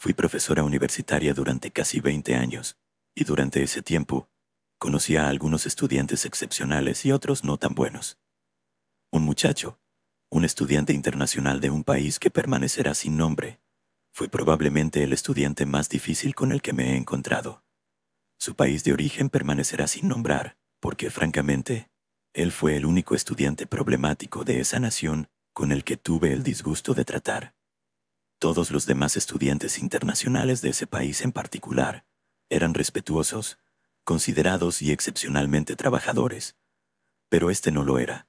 Fui profesora universitaria durante casi 20 años, y durante ese tiempo conocí a algunos estudiantes excepcionales y otros no tan buenos. Un muchacho, un estudiante internacional de un país que permanecerá sin nombre, fue probablemente el estudiante más difícil con el que me he encontrado. Su país de origen permanecerá sin nombrar, porque, francamente, él fue el único estudiante problemático de esa nación con el que tuve el disgusto de tratar. Todos los demás estudiantes internacionales de ese país en particular eran respetuosos, considerados y excepcionalmente trabajadores, pero este no lo era.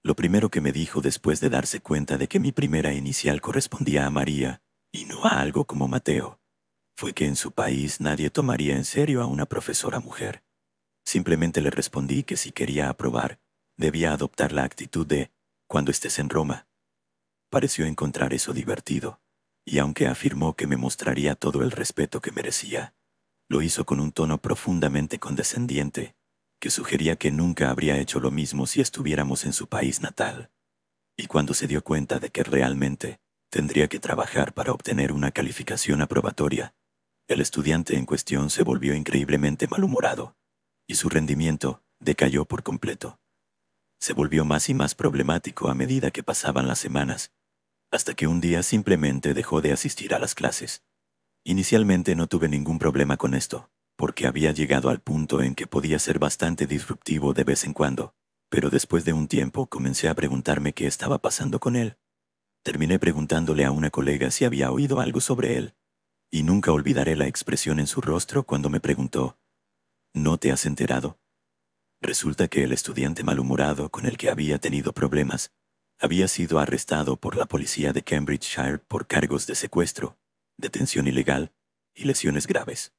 Lo primero que me dijo después de darse cuenta de que mi primera inicial correspondía a María y no a algo como Mateo, fue que en su país nadie tomaría en serio a una profesora mujer. Simplemente le respondí que si quería aprobar, debía adoptar la actitud de «cuando estés en Roma». Pareció encontrar eso divertido, y aunque afirmó que me mostraría todo el respeto que merecía, lo hizo con un tono profundamente condescendiente, que sugería que nunca habría hecho lo mismo si estuviéramos en su país natal. Y cuando se dio cuenta de que realmente tendría que trabajar para obtener una calificación aprobatoria, el estudiante en cuestión se volvió increíblemente malhumorado, y su rendimiento decayó por completo. Se volvió más y más problemático a medida que pasaban las semanas, hasta que un día simplemente dejó de asistir a las clases. Inicialmente no tuve ningún problema con esto, porque había llegado al punto en que podía ser bastante disruptivo de vez en cuando, pero después de un tiempo comencé a preguntarme qué estaba pasando con él. Terminé preguntándole a una colega si había oído algo sobre él, y nunca olvidaré la expresión en su rostro cuando me preguntó, ¿no te has enterado? Resulta que el estudiante malhumorado con el que había tenido problemas había sido arrestado por la policía de Cambridgeshire por cargos de secuestro, detención ilegal y lesiones graves.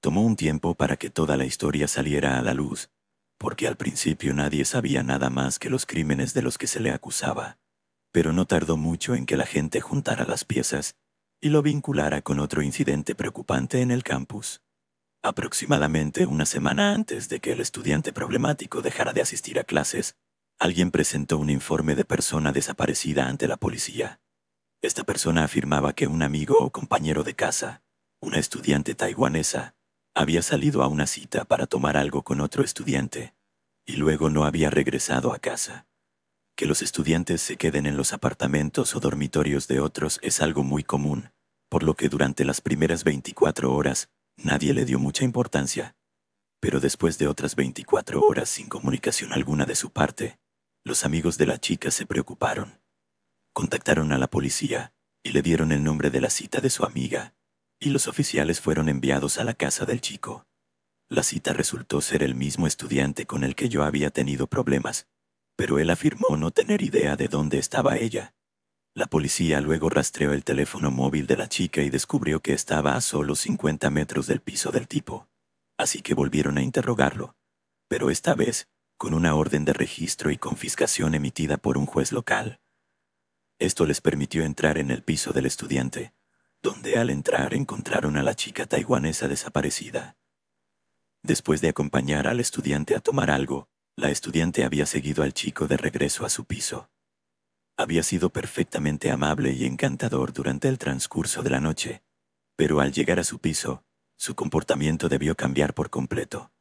Tomó un tiempo para que toda la historia saliera a la luz, porque al principio nadie sabía nada más que los crímenes de los que se le acusaba, pero no tardó mucho en que la gente juntara las piezas y lo vinculara con otro incidente preocupante en el campus. Aproximadamente una semana antes de que el estudiante problemático dejara de asistir a clases, alguien presentó un informe de persona desaparecida ante la policía. Esta persona afirmaba que un amigo o compañero de casa, una estudiante taiwanesa, había salido a una cita para tomar algo con otro estudiante y luego no había regresado a casa. Que los estudiantes se queden en los apartamentos o dormitorios de otros es algo muy común, por lo que durante las primeras 24 horas nadie le dio mucha importancia. Pero después de otras 24 horas sin comunicación alguna de su parte, los amigos de la chica se preocuparon. Contactaron a la policía y le dieron el nombre de la cita de su amiga, y los oficiales fueron enviados a la casa del chico. La cita resultó ser el mismo estudiante con el que yo había tenido problemas, pero él afirmó no tener idea de dónde estaba ella. La policía luego rastreó el teléfono móvil de la chica y descubrió que estaba a solo 50 metros del piso del tipo. Así que volvieron a interrogarlo, pero esta vez con una orden de registro y confiscación emitida por un juez local. Esto les permitió entrar en el piso del estudiante, donde al entrar encontraron a la chica taiwanesa desaparecida. Después de acompañar al estudiante a tomar algo, la estudiante había seguido al chico de regreso a su piso. Había sido perfectamente amable y encantador durante el transcurso de la noche, pero al llegar a su piso, su comportamiento debió cambiar por completo.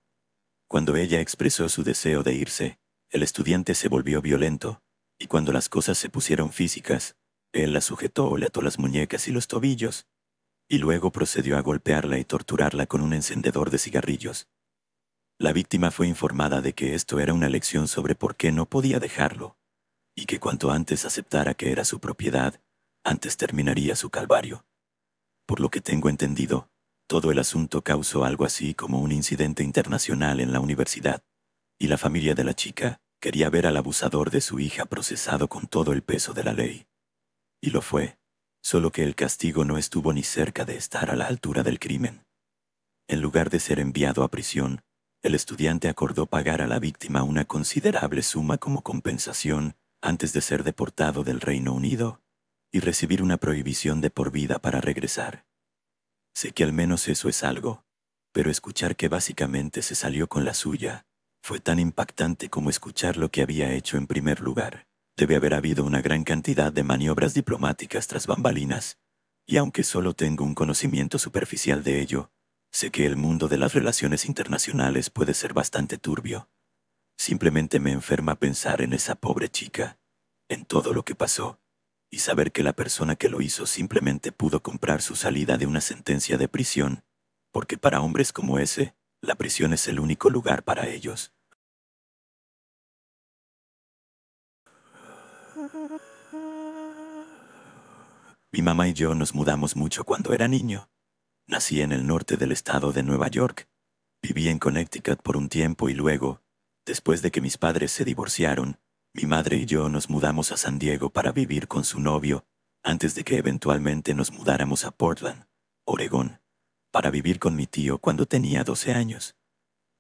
Cuando ella expresó su deseo de irse, el estudiante se volvió violento, y cuando las cosas se pusieron físicas, él la sujetó, le ató las muñecas y los tobillos, y luego procedió a golpearla y torturarla con un encendedor de cigarrillos. La víctima fue informada de que esto era una lección sobre por qué no podía dejarlo, y que cuanto antes aceptara que era su propiedad, antes terminaría su calvario. Por lo que tengo entendido, todo el asunto causó algo así como un incidente internacional en la universidad, y la familia de la chica quería ver al abusador de su hija procesado con todo el peso de la ley. Y lo fue, solo que el castigo no estuvo ni cerca de estar a la altura del crimen. En lugar de ser enviado a prisión, el estudiante acordó pagar a la víctima una considerable suma como compensación antes de ser deportado del Reino Unido y recibir una prohibición de por vida para regresar. Sé que al menos eso es algo, pero escuchar que básicamente se salió con la suya fue tan impactante como escuchar lo que había hecho en primer lugar. Debe haber habido una gran cantidad de maniobras diplomáticas tras bambalinas, y aunque solo tengo un conocimiento superficial de ello, sé que el mundo de las relaciones internacionales puede ser bastante turbio. Simplemente me enferma pensar en esa pobre chica, en todo lo que pasó, y saber que la persona que lo hizo simplemente pudo comprar su salida de una sentencia de prisión, porque para hombres como ese, la prisión es el único lugar para ellos. Mi mamá y yo nos mudamos mucho cuando era niño. Nací en el norte del estado de Nueva York. Viví en Connecticut por un tiempo y luego, después de que mis padres se divorciaron, mi madre y yo nos mudamos a San Diego para vivir con su novio, antes de que eventualmente nos mudáramos a Portland, Oregón, para vivir con mi tío cuando tenía 12 años.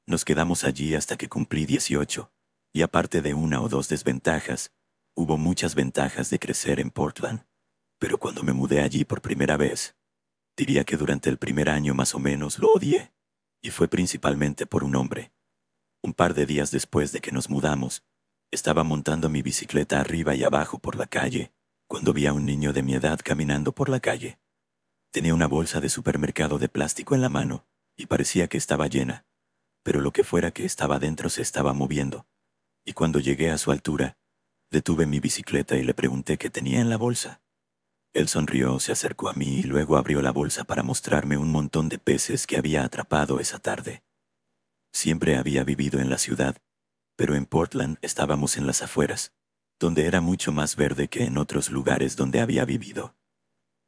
Nos quedamos allí hasta que cumplí 18, y aparte de una o dos desventajas, hubo muchas ventajas de crecer en Portland. Pero cuando me mudé allí por primera vez, diría que durante el primer año más o menos lo odié, y fue principalmente por un hombre. Un par de días después de que nos mudamos, estaba montando mi bicicleta arriba y abajo por la calle, cuando vi a un niño de mi edad caminando por la calle. Tenía una bolsa de supermercado de plástico en la mano, y parecía que estaba llena, pero lo que fuera que estaba dentro se estaba moviendo, y cuando llegué a su altura, detuve mi bicicleta y le pregunté qué tenía en la bolsa. Él sonrió, se acercó a mí y luego abrió la bolsa para mostrarme un montón de peces que había atrapado esa tarde. Siempre había vivido en la ciudad, pero en Portland estábamos en las afueras, donde era mucho más verde que en otros lugares donde había vivido.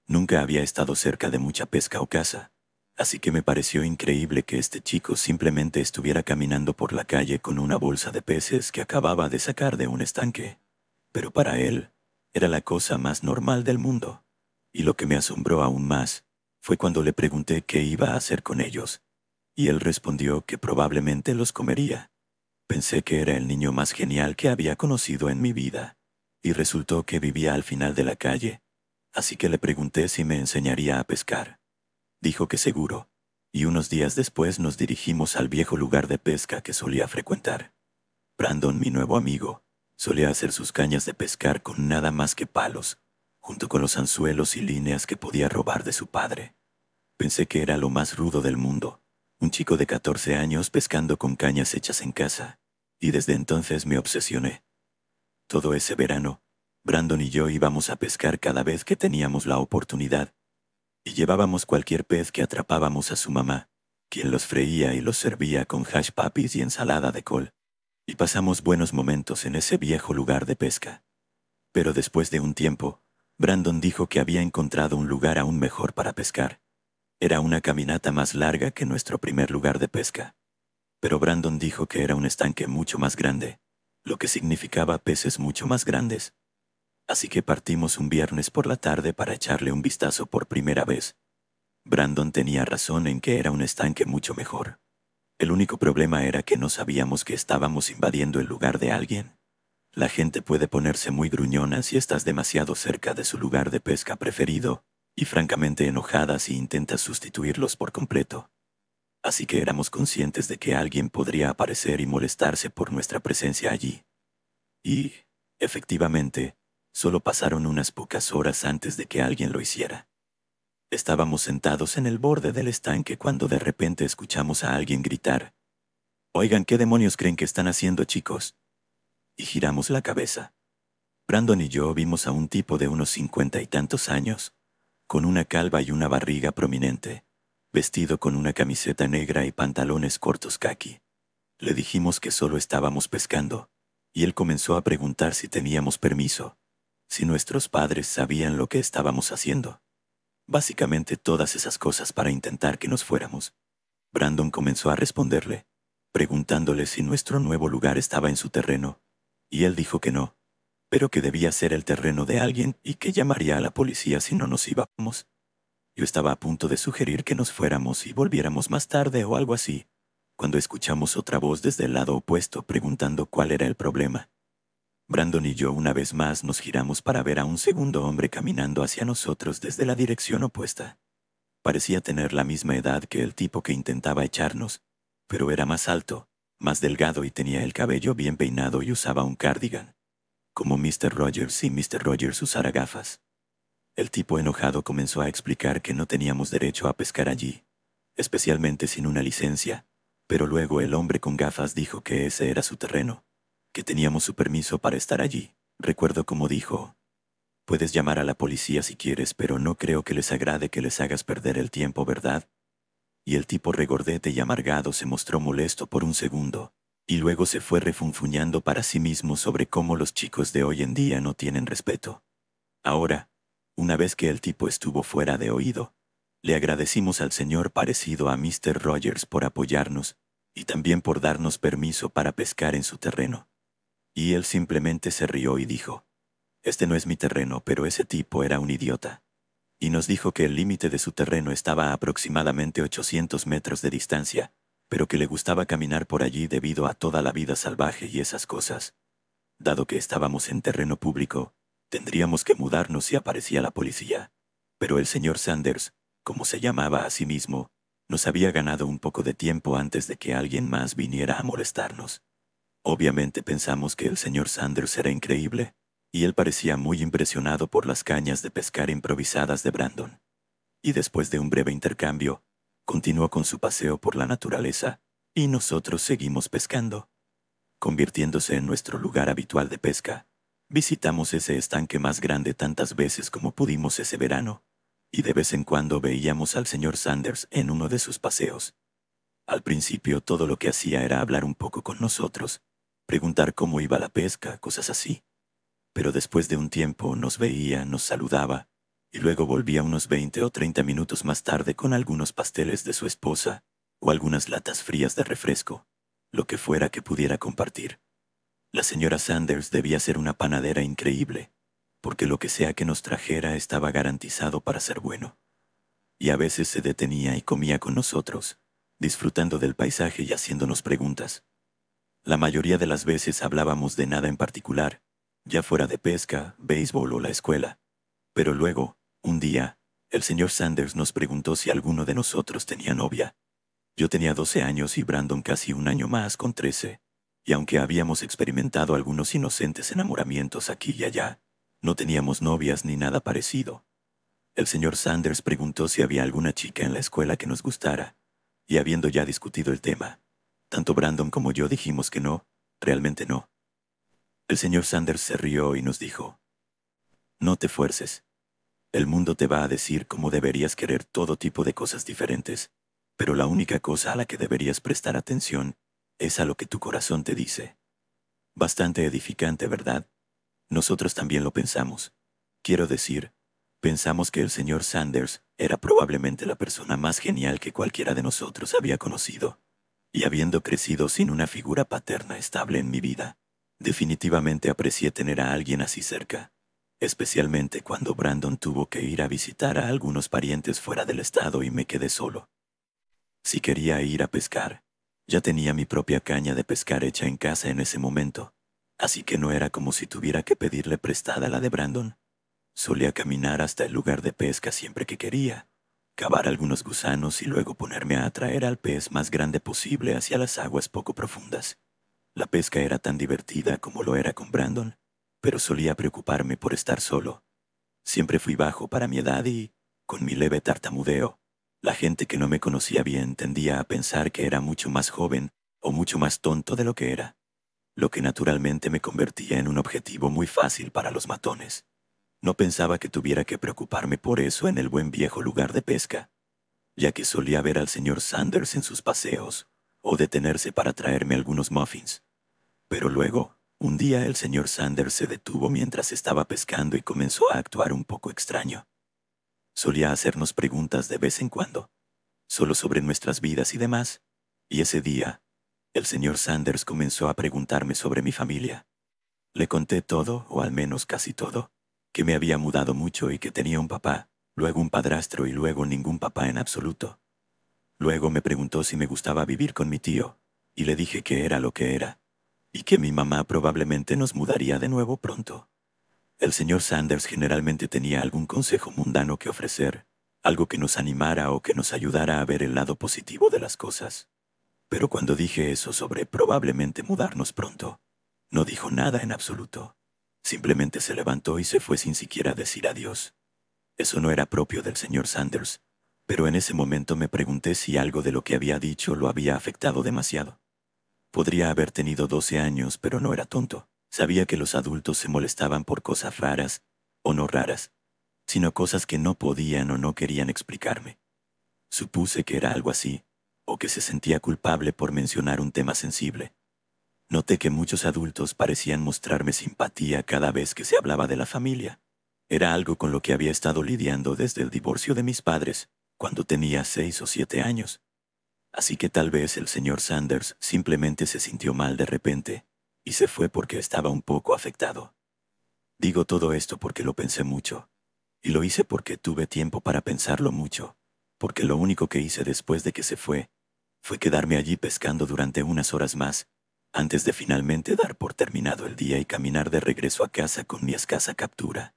Nunca había estado cerca de mucha pesca o caza, así que me pareció increíble que este chico simplemente estuviera caminando por la calle con una bolsa de peces que acababa de sacar de un estanque. Pero para él, era la cosa más normal del mundo. Y lo que me asombró aún más fue cuando le pregunté qué iba a hacer con ellos, y él respondió que probablemente los comería. Pensé que era el niño más genial que había conocido en mi vida, y resultó que vivía al final de la calle, así que le pregunté si me enseñaría a pescar. Dijo que seguro, y unos días después nos dirigimos al viejo lugar de pesca que solía frecuentar. Brandon, mi nuevo amigo, solía hacer sus cañas de pescar con nada más que palos, junto con los anzuelos y líneas que podía robar de su padre. Pensé que era lo más rudo del mundo, un chico de 14 años pescando con cañas hechas en casa, y desde entonces me obsesioné. Todo ese verano, Brandon y yo íbamos a pescar cada vez que teníamos la oportunidad, y llevábamos cualquier pez que atrapábamos a su mamá, quien los freía y los servía con hash papis y ensalada de col, y pasamos buenos momentos en ese viejo lugar de pesca. Pero después de un tiempo, Brandon dijo que había encontrado un lugar aún mejor para pescar. Era una caminata más larga que nuestro primer lugar de pesca. Pero Brandon dijo que era un estanque mucho más grande, lo que significaba peces mucho más grandes. Así que partimos un viernes por la tarde para echarle un vistazo por primera vez. Brandon tenía razón en que era un estanque mucho mejor. El único problema era que no sabíamos que estábamos invadiendo el lugar de alguien. La gente puede ponerse muy gruñona si estás demasiado cerca de su lugar de pesca preferido, y francamente enojada si intentas sustituirlos por completo. Así que éramos conscientes de que alguien podría aparecer y molestarse por nuestra presencia allí. Y, efectivamente, solo pasaron unas pocas horas antes de que alguien lo hiciera. Estábamos sentados en el borde del estanque cuando de repente escuchamos a alguien gritar: «Oigan, ¿qué demonios creen que están haciendo, chicos?». Y giramos la cabeza. Brandon y yo vimos a un tipo de unos 50 y tantos años, con una calva y una barriga prominente, vestido con una camiseta negra y pantalones cortos caqui. Le dijimos que solo estábamos pescando, y él comenzó a preguntar si teníamos permiso, si nuestros padres sabían lo que estábamos haciendo. Básicamente todas esas cosas para intentar que nos fuéramos. Brandon comenzó a responderle, preguntándole si nuestro nuevo lugar estaba en su terreno, y él dijo que no, pero que debía ser el terreno de alguien y que llamaría a la policía si no nos íbamos. Yo estaba a punto de sugerir que nos fuéramos y volviéramos más tarde o algo así, cuando escuchamos otra voz desde el lado opuesto preguntando cuál era el problema. Brandon y yo una vez más nos giramos para ver a un segundo hombre caminando hacia nosotros desde la dirección opuesta. Parecía tener la misma edad que el tipo que intentaba echarnos, pero era más alto, más delgado y tenía el cabello bien peinado y usaba un cardigan, como Mr. Rogers si Mr. Rogers usara gafas. El tipo enojado comenzó a explicar que no teníamos derecho a pescar allí, especialmente sin una licencia, pero luego el hombre con gafas dijo que ese era su terreno, que teníamos su permiso para estar allí. Recuerdo cómo dijo: «Puedes llamar a la policía si quieres, pero no creo que les agrade que les hagas perder el tiempo, ¿verdad?». Y el tipo regordete y amargado se mostró molesto por un segundo, y luego se fue refunfuñando para sí mismo sobre cómo los chicos de hoy en día no tienen respeto. Ahora, una vez que el tipo estuvo fuera de oído, le agradecimos al señor parecido a Mr. Rogers por apoyarnos y también por darnos permiso para pescar en su terreno. Y él simplemente se rió y dijo: «Este no es mi terreno, pero ese tipo era un idiota». Y nos dijo que el límite de su terreno estaba a aproximadamente 800 metros de distancia, pero que le gustaba caminar por allí debido a toda la vida salvaje y esas cosas. Dado que estábamos en terreno público, tendríamos que mudarnos si aparecía la policía. Pero el señor Sanders, como se llamaba a sí mismo, nos había ganado un poco de tiempo antes de que alguien más viniera a molestarnos. Obviamente pensamos que el señor Sanders era increíble, y él parecía muy impresionado por las cañas de pescar improvisadas de Brandon. Y después de un breve intercambio, continuó con su paseo por la naturaleza, y nosotros seguimos pescando. Convirtiéndose en nuestro lugar habitual de pesca, visitamos ese estanque más grande tantas veces como pudimos ese verano, y de vez en cuando veíamos al señor Sanders en uno de sus paseos. Al principio todo lo que hacía era hablar un poco con nosotros, preguntar cómo iba la pesca, cosas así. Pero después de un tiempo nos veía, nos saludaba, y luego volvía unos 20 o 30 minutos más tarde con algunos pasteles de su esposa o algunas latas frías de refresco, lo que fuera que pudiera compartir. La señora Sanders debía ser una panadera increíble, porque lo que sea que nos trajera estaba garantizado para ser bueno. Y a veces se detenía y comía con nosotros, disfrutando del paisaje y haciéndonos preguntas. La mayoría de las veces hablábamos de nada en particular, ya fuera de pesca, béisbol o la escuela. Pero luego, un día, el señor Sanders nos preguntó si alguno de nosotros tenía novia. Yo tenía 12 años y Brandon casi un año más, con 13. Y aunque habíamos experimentado algunos inocentes enamoramientos aquí y allá, no teníamos novias ni nada parecido. El señor Sanders preguntó si había alguna chica en la escuela que nos gustara, y habiendo ya discutido el tema, tanto Brandon como yo dijimos que no, realmente no. El señor Sanders se rió y nos dijo: «No te fuerces. El mundo te va a decir cómo deberías querer todo tipo de cosas diferentes, pero la única cosa a la que deberías prestar atención es a lo que tu corazón te dice». Bastante edificante, ¿verdad? Nosotros también lo pensamos. Quiero decir, pensamos que el señor Sanders era probablemente la persona más genial que cualquiera de nosotros había conocido. Y habiendo crecido sin una figura paterna estable en mi vida, definitivamente aprecié tener a alguien así cerca, especialmente cuando Brandon tuvo que ir a visitar a algunos parientes fuera del estado y me quedé solo. Si quería ir a pescar, ya tenía mi propia caña de pescar hecha en casa en ese momento, así que no era como si tuviera que pedirle prestada la de Brandon. Solía caminar hasta el lugar de pesca siempre que quería, cavar algunos gusanos y luego ponerme a atraer al pez más grande posible hacia las aguas poco profundas. La pesca era tan divertida como lo era con Brandon, pero solía preocuparme por estar solo. Siempre fui bajo para mi edad y, con mi leve tartamudeo, la gente que no me conocía bien tendía a pensar que era mucho más joven o mucho más tonto de lo que era, lo que naturalmente me convertía en un objetivo muy fácil para los matones. No pensaba que tuviera que preocuparme por eso en el buen viejo lugar de pesca, ya que solía ver al señor Sanders en sus paseos o detenerse para traerme algunos muffins. Pero luego, un día el señor Sanders se detuvo mientras estaba pescando y comenzó a actuar un poco extraño. Solía hacernos preguntas de vez en cuando, solo sobre nuestras vidas y demás, y ese día, el señor Sanders comenzó a preguntarme sobre mi familia. Le conté todo, o al menos casi todo, que me había mudado mucho y que tenía un papá, luego un padrastro y luego ningún papá en absoluto. Luego me preguntó si me gustaba vivir con mi tío, y le dije que era lo que era, y que mi mamá probablemente nos mudaría de nuevo pronto. El señor Sanders generalmente tenía algún consejo mundano que ofrecer, algo que nos animara o que nos ayudara a ver el lado positivo de las cosas. Pero cuando dije eso sobre probablemente mudarnos pronto, no dijo nada en absoluto. Simplemente se levantó y se fue sin siquiera decir adiós. Eso no era propio del señor Sanders, pero en ese momento me pregunté si algo de lo que había dicho lo había afectado demasiado. Podría haber tenido 12 años, pero no era tonto. Sabía que los adultos se molestaban por cosas raras, o no raras, sino cosas que no podían o no querían explicarme. Supuse que era algo así, o que se sentía culpable por mencionar un tema sensible. Noté que muchos adultos parecían mostrarme simpatía cada vez que se hablaba de la familia. Era algo con lo que había estado lidiando desde el divorcio de mis padres, cuando tenía 6 o 7 años. Así que tal vez el señor Sanders simplemente se sintió mal de repente, y se fue porque estaba un poco afectado. Digo todo esto porque lo pensé mucho, y lo hice porque tuve tiempo para pensarlo mucho, porque lo único que hice después de que se fue quedarme allí pescando durante unas horas más, antes de finalmente dar por terminado el día y caminar de regreso a casa con mi escasa captura.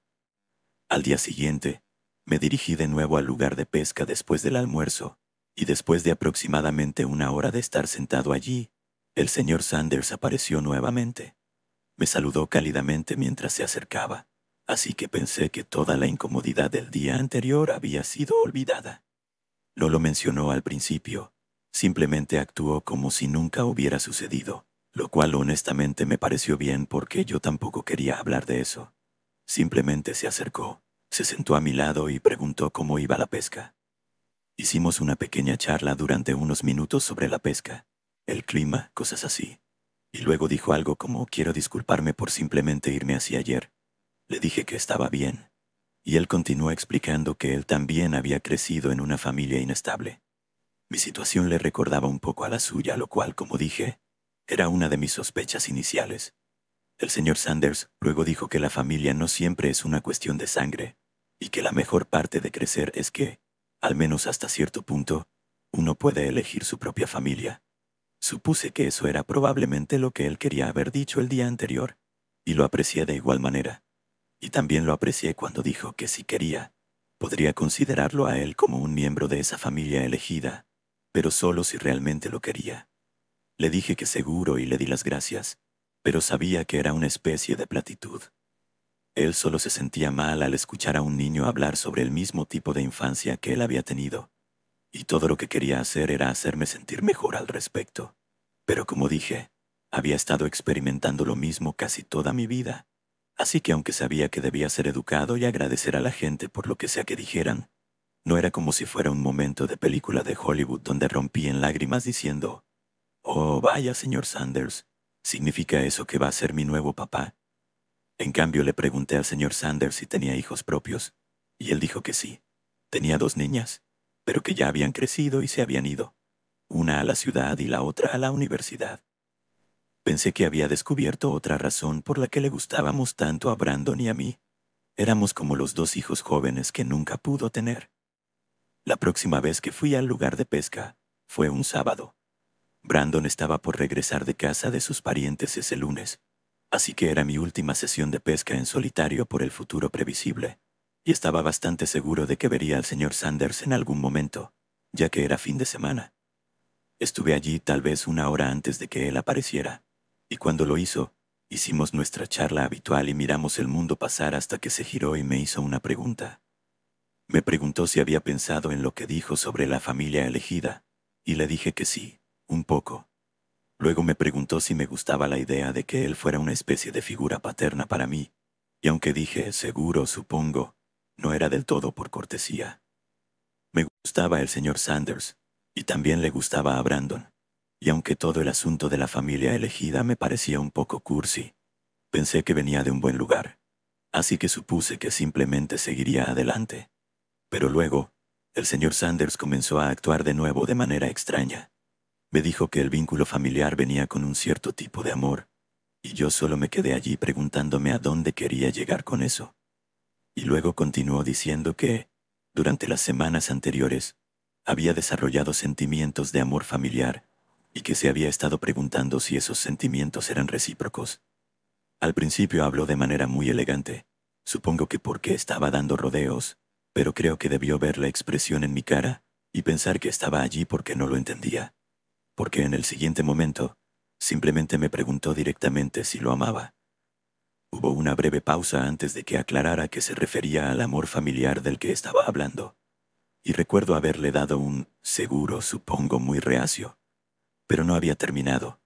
Al día siguiente, me dirigí de nuevo al lugar de pesca después del almuerzo, y después de aproximadamente una hora de estar sentado allí, el señor Sanders apareció nuevamente. Me saludó cálidamente mientras se acercaba, así que pensé que toda la incomodidad del día anterior había sido olvidada. No lo mencionó al principio, simplemente actuó como si nunca hubiera sucedido, lo cual honestamente me pareció bien porque yo tampoco quería hablar de eso. Simplemente se acercó, se sentó a mi lado y preguntó cómo iba la pesca. Hicimos una pequeña charla durante unos minutos sobre la pesca, el clima, cosas así. Y luego dijo algo como quiero disculparme por simplemente irme así ayer. Le dije que estaba bien. Y él continuó explicando que él también había crecido en una familia inestable. Mi situación le recordaba un poco a la suya, lo cual, como dije, era una de mis sospechas iniciales. El señor Sanders luego dijo que la familia no siempre es una cuestión de sangre, y que la mejor parte de crecer es que, al menos hasta cierto punto, uno puede elegir su propia familia. Supuse que eso era probablemente lo que él quería haber dicho el día anterior, y lo aprecié de igual manera. Y también lo aprecié cuando dijo que si quería, podría considerarlo a él como un miembro de esa familia elegida, pero solo si realmente lo quería. Le dije que seguro y le di las gracias, pero sabía que era una especie de platitud. Él solo se sentía mal al escuchar a un niño hablar sobre el mismo tipo de infancia que él había tenido, y todo lo que quería hacer era hacerme sentir mejor al respecto. Pero como dije, había estado experimentando lo mismo casi toda mi vida, así que aunque sabía que debía ser educado y agradecer a la gente por lo que sea que dijeran, no era como si fuera un momento de película de Hollywood donde rompí en lágrimas diciendo, «Oh, vaya, señor Sanders, ¿significa eso que va a ser mi nuevo papá?» En cambio, le pregunté al señor Sanders si tenía hijos propios, y él dijo que sí. Tenía 2 niñas, pero que ya habían crecido y se habían ido, una a la ciudad y la otra a la universidad. Pensé que había descubierto otra razón por la que le gustábamos tanto a Brandon y a mí. Éramos como los 2 hijos jóvenes que nunca pudo tener. La próxima vez que fui al lugar de pesca fue un sábado. Brandon estaba por regresar de casa de sus parientes ese lunes, así que era mi última sesión de pesca en solitario por el futuro previsible, y estaba bastante seguro de que vería al señor Sanders en algún momento, ya que era fin de semana. Estuve allí tal vez una hora antes de que él apareciera, y cuando lo hizo, hicimos nuestra charla habitual y miramos el mundo pasar hasta que se giró y me hizo una pregunta. Me preguntó si había pensado en lo que dijo sobre la familia elegida, y le dije que sí, un poco. Luego me preguntó si me gustaba la idea de que él fuera una especie de figura paterna para mí, y aunque dije seguro, supongo, no era del todo por cortesía. Me gustaba el señor Sanders, y también le gustaba a Brandon, y aunque todo el asunto de la familia elegida me parecía un poco cursi, pensé que venía de un buen lugar, así que supuse que simplemente seguiría adelante. Pero luego, el señor Sanders comenzó a actuar de nuevo de manera extraña. Me dijo que el vínculo familiar venía con un cierto tipo de amor, y yo solo me quedé allí preguntándome a dónde quería llegar con eso. Y luego continuó diciendo que, durante las semanas anteriores, había desarrollado sentimientos de amor familiar y que se había estado preguntando si esos sentimientos eran recíprocos. Al principio habló de manera muy elegante, supongo que porque estaba dando rodeos, pero creo que debió ver la expresión en mi cara y pensar que estaba allí porque no lo entendía, porque en el siguiente momento simplemente me preguntó directamente si lo amaba. Hubo una breve pausa antes de que aclarara que se refería al amor familiar del que estaba hablando, y recuerdo haberle dado un seguro, supongo, muy reacio. Pero no había terminado.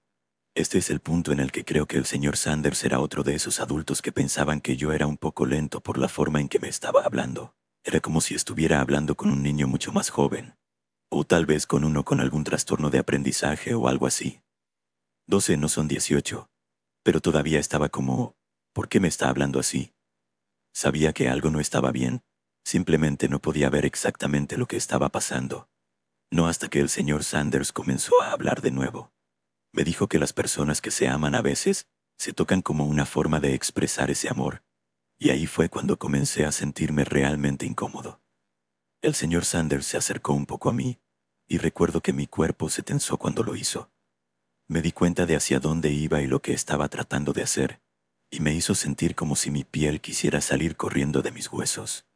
Este es el punto en el que creo que el señor Sanders era otro de esos adultos que pensaban que yo era un poco lento por la forma en que me estaba hablando. Era como si estuviera hablando con un niño mucho más joven, o tal vez con uno con algún trastorno de aprendizaje o algo así. 12 no son 18, pero todavía estaba como, ¿por qué me está hablando así? Sabía que algo no estaba bien, simplemente no podía ver exactamente lo que estaba pasando. No hasta que el señor Sanders comenzó a hablar de nuevo. Me dijo que las personas que se aman a veces se tocan como una forma de expresar ese amor, y ahí fue cuando comencé a sentirme realmente incómodo. El señor Sanders se acercó un poco a mí, y recuerdo que mi cuerpo se tensó cuando lo hizo. Me di cuenta de hacia dónde iba y lo que estaba tratando de hacer, y me hizo sentir como si mi piel quisiera salir corriendo de mis huesos.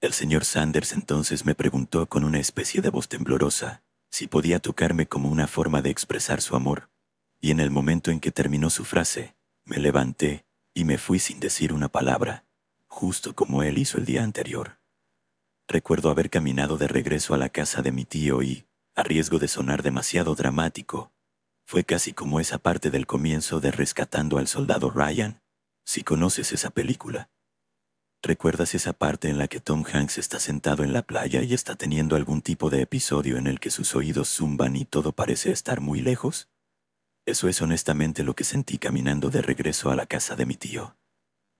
El señor Sanders entonces me preguntó con una especie de voz temblorosa si podía tocarme como una forma de expresar su amor, y en el momento en que terminó su frase, me levanté y me fui sin decir una palabra, justo como él hizo el día anterior. Recuerdo haber caminado de regreso a la casa de mi tío y, a riesgo de sonar demasiado dramático, fue casi como esa parte del comienzo de Rescatando al Soldado Ryan, si conoces esa película. ¿Recuerdas esa parte en la que Tom Hanks está sentado en la playa y está teniendo algún tipo de episodio en el que sus oídos zumban y todo parece estar muy lejos? Eso es honestamente lo que sentí caminando de regreso a la casa de mi tío.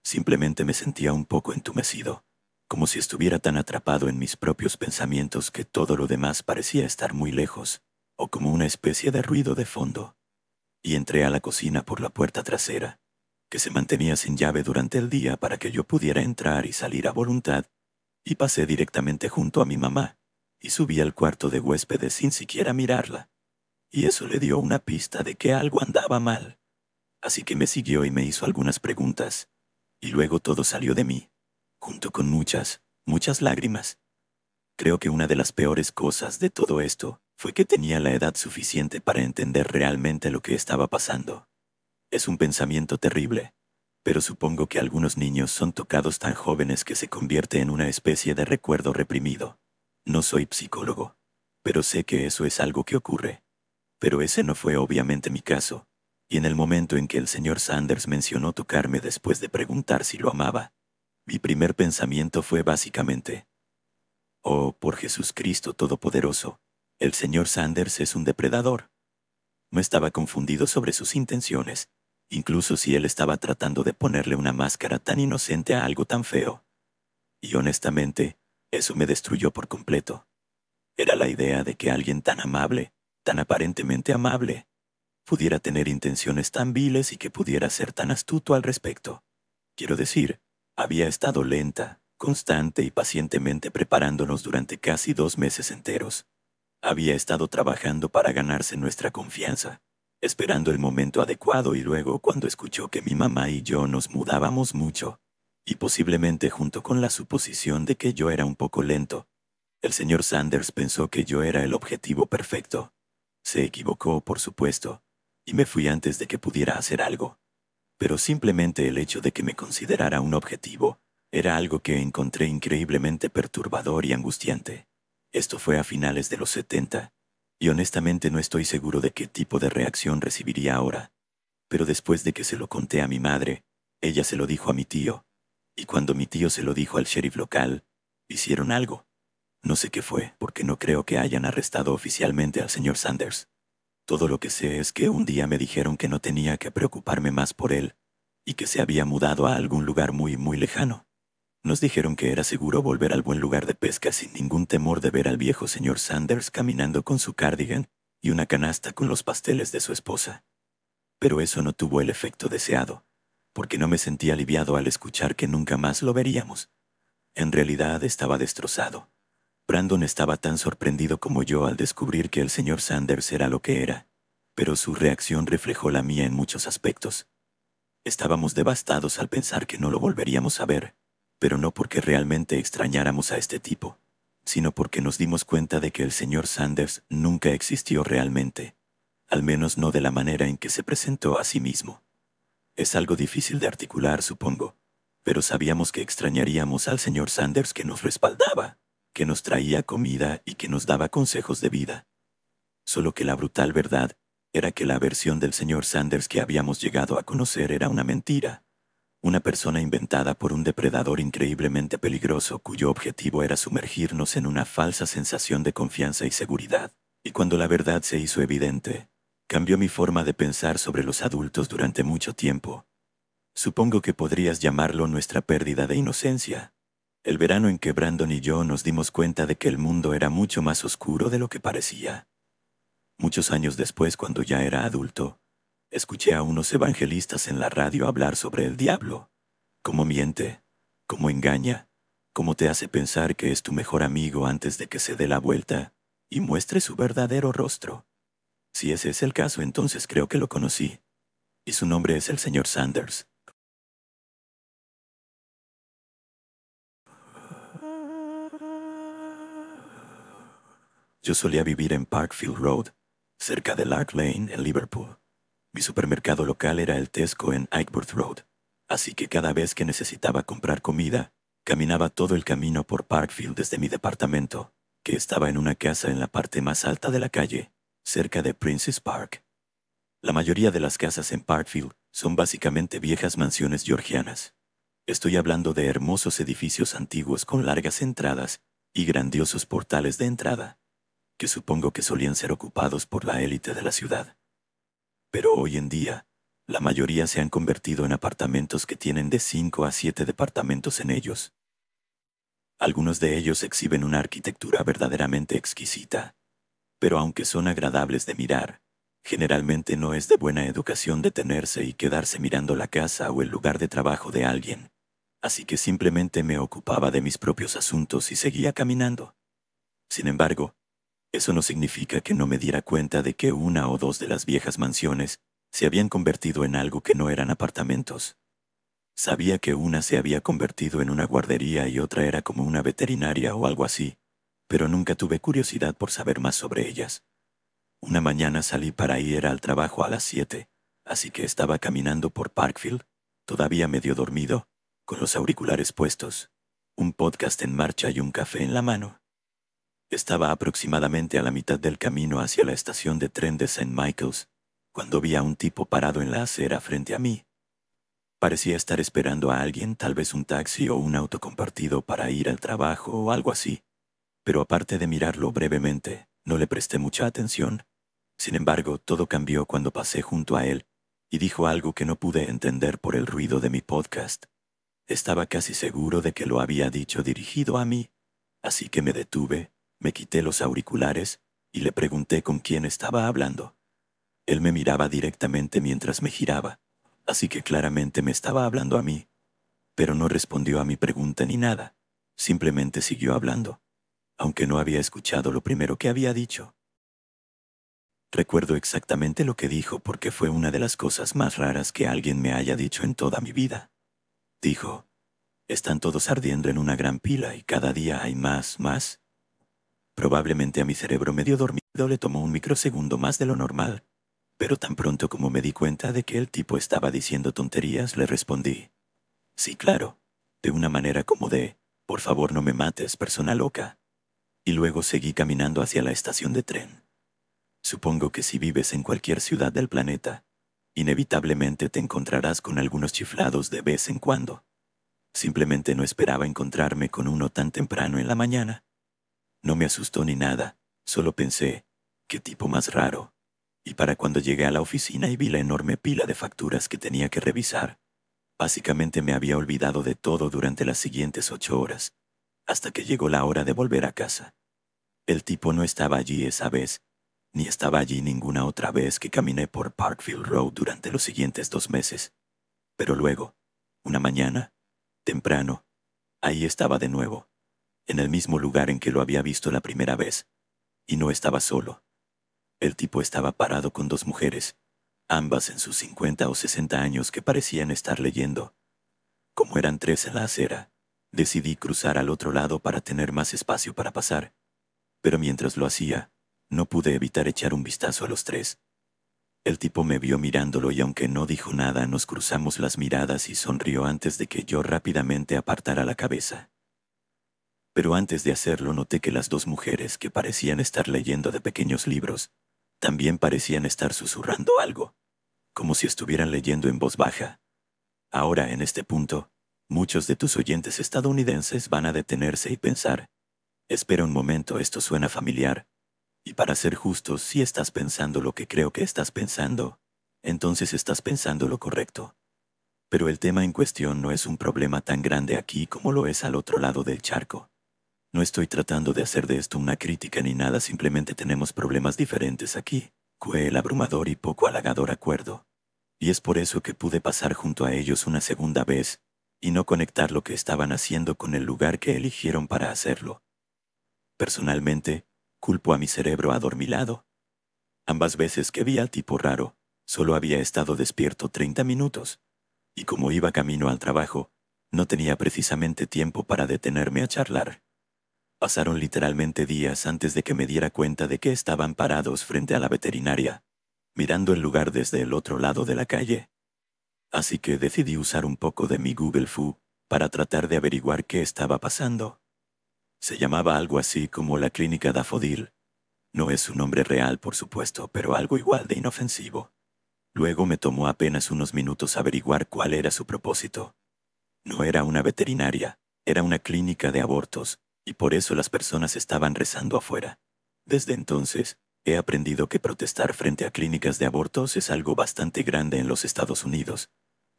Simplemente me sentía un poco entumecido, como si estuviera tan atrapado en mis propios pensamientos que todo lo demás parecía estar muy lejos, o como una especie de ruido de fondo. Y entré a la cocina por la puerta trasera, que se mantenía sin llave durante el día para que yo pudiera entrar y salir a voluntad, y pasé directamente junto a mi mamá, y subí al cuarto de huéspedes sin siquiera mirarla. Y eso le dio una pista de que algo andaba mal. Así que me siguió y me hizo algunas preguntas, y luego todo salió de mí, junto con muchas, muchas lágrimas. Creo que una de las peores cosas de todo esto fue que tenía la edad suficiente para entender realmente lo que estaba pasando. Es un pensamiento terrible, pero supongo que algunos niños son tocados tan jóvenes que se convierte en una especie de recuerdo reprimido. No soy psicólogo, pero sé que eso es algo que ocurre. Pero ese no fue obviamente mi caso, y en el momento en que el señor Sanders mencionó tocarme después de preguntar si lo amaba, mi primer pensamiento fue básicamente, oh, por Jesucristo Todopoderoso, el señor Sanders es un depredador. No estaba confundido sobre sus intenciones, incluso si él estaba tratando de ponerle una máscara tan inocente a algo tan feo. Y honestamente, eso me destruyó por completo. Era la idea de que alguien tan amable, tan aparentemente amable, pudiera tener intenciones tan viles y que pudiera ser tan astuto al respecto. Quiero decir, había estado lenta, constante y pacientemente preparándonos durante casi 2 meses enteros. Había estado trabajando para ganarse nuestra confianza, esperando el momento adecuado y luego cuando escuchó que mi mamá y yo nos mudábamos mucho, y posiblemente junto con la suposición de que yo era un poco lento, el señor Sanders pensó que yo era el objetivo perfecto. Se equivocó, por supuesto, y me fui antes de que pudiera hacer algo. Pero simplemente el hecho de que me considerara un objetivo era algo que encontré increíblemente perturbador y angustiante. Esto fue a finales de los 70, y honestamente no estoy seguro de qué tipo de reacción recibiría ahora. Pero después de que se lo conté a mi madre, ella se lo dijo a mi tío, y cuando mi tío se lo dijo al sheriff local, hicieron algo. No sé qué fue, porque no creo que hayan arrestado oficialmente al señor Sanders. Todo lo que sé es que un día me dijeron que no tenía que preocuparme más por él, y que se había mudado a algún lugar muy, muy lejano. Nos dijeron que era seguro volver al buen lugar de pesca sin ningún temor de ver al viejo señor Sanders caminando con su cardigan y una canasta con los pasteles de su esposa. Pero eso no tuvo el efecto deseado, porque no me sentí aliviado al escuchar que nunca más lo veríamos. En realidad estaba destrozado. Brandon estaba tan sorprendido como yo al descubrir que el señor Sanders era lo que era, pero su reacción reflejó la mía en muchos aspectos. Estábamos devastados al pensar que no lo volveríamos a ver, pero no porque realmente extrañáramos a este tipo, sino porque nos dimos cuenta de que el señor Sanders nunca existió realmente, al menos no de la manera en que se presentó a sí mismo. Es algo difícil de articular, supongo, pero sabíamos que extrañaríamos al señor Sanders que nos respaldaba, que nos traía comida y que nos daba consejos de vida. Solo que la brutal verdad era que la versión del señor Sanders que habíamos llegado a conocer era una mentira, una persona inventada por un depredador increíblemente peligroso cuyo objetivo era sumergirnos en una falsa sensación de confianza y seguridad. Y cuando la verdad se hizo evidente, cambió mi forma de pensar sobre los adultos durante mucho tiempo. Supongo que podrías llamarlo nuestra pérdida de inocencia. El verano en que Brandon y yo nos dimos cuenta de que el mundo era mucho más oscuro de lo que parecía. Muchos años después, cuando ya era adulto, escuché a unos evangelistas en la radio hablar sobre el diablo. Cómo miente, cómo engaña, cómo te hace pensar que es tu mejor amigo antes de que se dé la vuelta y muestre su verdadero rostro. Si ese es el caso, entonces creo que lo conocí. Y su nombre es el señor Sanders. Yo solía vivir en Parkfield Road, cerca de Lark Lane, en Liverpool. Mi supermercado local era el Tesco en Aigburth Road, así que cada vez que necesitaba comprar comida, caminaba todo el camino por Parkfield desde mi departamento, que estaba en una casa en la parte más alta de la calle, cerca de Prince's Park. La mayoría de las casas en Parkfield son básicamente viejas mansiones georgianas. Estoy hablando de hermosos edificios antiguos con largas entradas y grandiosos portales de entrada, que supongo que solían ser ocupados por la élite de la ciudad. Pero hoy en día, la mayoría se han convertido en apartamentos que tienen de 5 a 7 departamentos en ellos. Algunos de ellos exhiben una arquitectura verdaderamente exquisita, pero aunque son agradables de mirar, generalmente no es de buena educación detenerse y quedarse mirando la casa o el lugar de trabajo de alguien. Así que simplemente me ocupaba de mis propios asuntos y seguía caminando. Sin embargo, eso no significa que no me diera cuenta de que una o dos de las viejas mansiones se habían convertido en algo que no eran apartamentos. Sabía que una se había convertido en una guardería y otra era como una veterinaria o algo así, pero nunca tuve curiosidad por saber más sobre ellas. Una mañana salí para ir al trabajo a las 7, así que estaba caminando por Parkfield, todavía medio dormido, con los auriculares puestos, un podcast en marcha y un café en la mano. Estaba aproximadamente a la mitad del camino hacia la estación de tren de St. Michael's, cuando vi a un tipo parado en la acera frente a mí. Parecía estar esperando a alguien, tal vez un taxi o un auto compartido para ir al trabajo o algo así. Pero aparte de mirarlo brevemente, no le presté mucha atención. Sin embargo, todo cambió cuando pasé junto a él y dijo algo que no pude entender por el ruido de mi podcast. Estaba casi seguro de que lo había dicho dirigido a mí, así que me detuve, me quité los auriculares y le pregunté con quién estaba hablando. Él me miraba directamente mientras me giraba, así que claramente me estaba hablando a mí, pero no respondió a mi pregunta ni nada. Simplemente siguió hablando, aunque no había escuchado lo primero que había dicho. Recuerdo exactamente lo que dijo porque fue una de las cosas más raras que alguien me haya dicho en toda mi vida. Dijo, «Están todos ardiendo en una gran pila y cada día hay más». Probablemente a mi cerebro medio dormido le tomó un microsegundo más de lo normal, pero tan pronto como me di cuenta de que el tipo estaba diciendo tonterías, le respondí, «Sí, claro», de una manera como de, «Por favor no me mates, persona loca». Y luego seguí caminando hacia la estación de tren. Supongo que si vives en cualquier ciudad del planeta, inevitablemente te encontrarás con algunos chiflados de vez en cuando. Simplemente no esperaba encontrarme con uno tan temprano en la mañana. No me asustó ni nada, solo pensé, qué tipo más raro. Y para cuando llegué a la oficina y vi la enorme pila de facturas que tenía que revisar, básicamente me había olvidado de todo durante las siguientes 8 horas, hasta que llegó la hora de volver a casa. El tipo no estaba allí esa vez, ni estaba allí ninguna otra vez que caminé por Parkfield Road durante los siguientes 2 meses. Pero luego, una mañana, temprano, ahí estaba de nuevo, en el mismo lugar en que lo había visto la primera vez, y no estaba solo. El tipo estaba parado con 2 mujeres, ambas en sus 50 o 60 años que parecían estar leyendo. Como eran 3 en la acera, decidí cruzar al otro lado para tener más espacio para pasar, pero mientras lo hacía, no pude evitar echar un vistazo a los 3. El tipo me vio mirándolo y aunque no dijo nada, nos cruzamos las miradas y sonrió antes de que yo rápidamente apartara la cabeza. Pero antes de hacerlo noté que las dos mujeres, que parecían estar leyendo de pequeños libros, también parecían estar susurrando algo, como si estuvieran leyendo en voz baja. Ahora, en este punto, muchos de tus oyentes estadounidenses van a detenerse y pensar, espera un momento, esto suena familiar. Y para ser justos, si estás pensando lo que creo que estás pensando, entonces estás pensando lo correcto. Pero el tema en cuestión no es un problema tan grande aquí como lo es al otro lado del charco. No estoy tratando de hacer de esto una crítica ni nada, simplemente tenemos problemas diferentes aquí, fue el abrumador y poco halagador acuerdo. Y es por eso que pude pasar junto a ellos una segunda vez y no conectar lo que estaban haciendo con el lugar que eligieron para hacerlo. Personalmente, culpo a mi cerebro adormilado. Ambas veces que vi al tipo raro, solo había estado despierto 30 minutos, y como iba camino al trabajo, no tenía precisamente tiempo para detenerme a charlar. Pasaron literalmente días antes de que me diera cuenta de que estaban parados frente a la veterinaria, mirando el lugar desde el otro lado de la calle. Así que decidí usar un poco de mi Google Fu para tratar de averiguar qué estaba pasando. Se llamaba algo así como la Clínica Dafodil. No es su nombre real, por supuesto, pero algo igual de inofensivo. Luego me tomó apenas unos minutos averiguar cuál era su propósito. No era una veterinaria, era una clínica de abortos, y por eso las personas estaban rezando afuera. Desde entonces, he aprendido que protestar frente a clínicas de abortos es algo bastante grande en los Estados Unidos,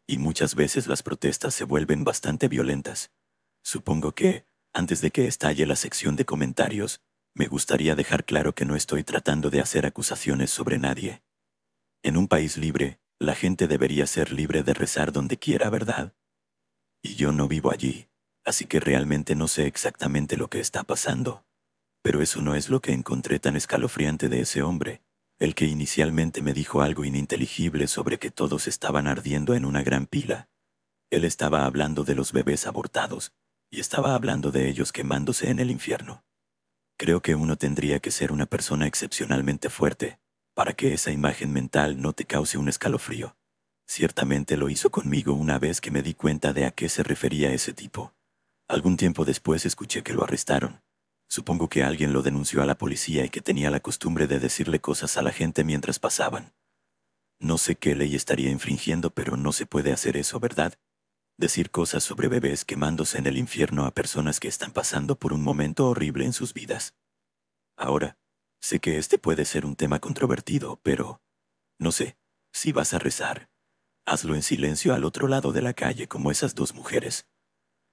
y muchas veces las protestas se vuelven bastante violentas. Supongo que, antes de que estalle la sección de comentarios, me gustaría dejar claro que no estoy tratando de hacer acusaciones sobre nadie. En un país libre, la gente debería ser libre de rezar donde quiera, ¿verdad? Y yo no vivo allí, así que realmente no sé exactamente lo que está pasando. Pero eso no es lo que encontré tan escalofriante de ese hombre, el que inicialmente me dijo algo ininteligible sobre que todos estaban ardiendo en una gran pila. Él estaba hablando de los bebés abortados, y estaba hablando de ellos quemándose en el infierno. Creo que uno tendría que ser una persona excepcionalmente fuerte para que esa imagen mental no te cause un escalofrío. Ciertamente lo hizo conmigo una vez que me di cuenta de a qué se refería ese tipo. Algún tiempo después escuché que lo arrestaron. Supongo que alguien lo denunció a la policía y que tenía la costumbre de decirle cosas a la gente mientras pasaban. No sé qué ley estaría infringiendo, pero no se puede hacer eso, ¿verdad? Decir cosas sobre bebés quemándose en el infierno a personas que están pasando por un momento horrible en sus vidas. Ahora, sé que este puede ser un tema controvertido, pero, no sé, si vas a rezar, hazlo en silencio al otro lado de la calle como esas dos mujeres.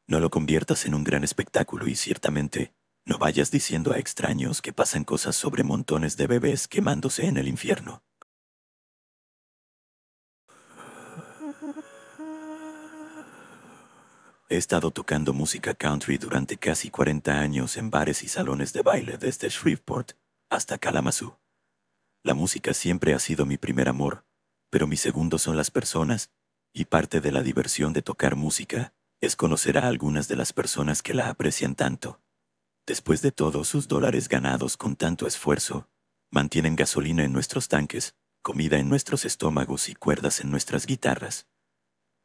No lo conviertas en un gran espectáculo y ciertamente no vayas diciendo a extraños que pasan cosas sobre montones de bebés quemándose en el infierno. He estado tocando música country durante casi 40 años en bares y salones de baile desde Shreveport hasta Kalamazoo. La música siempre ha sido mi primer amor, pero mi segundo son las personas, y parte de la diversión de tocar música es conocer a algunas de las personas que la aprecian tanto. Después de todo, sus dólares ganados con tanto esfuerzo mantienen gasolina en nuestros tanques, comida en nuestros estómagos y cuerdas en nuestras guitarras.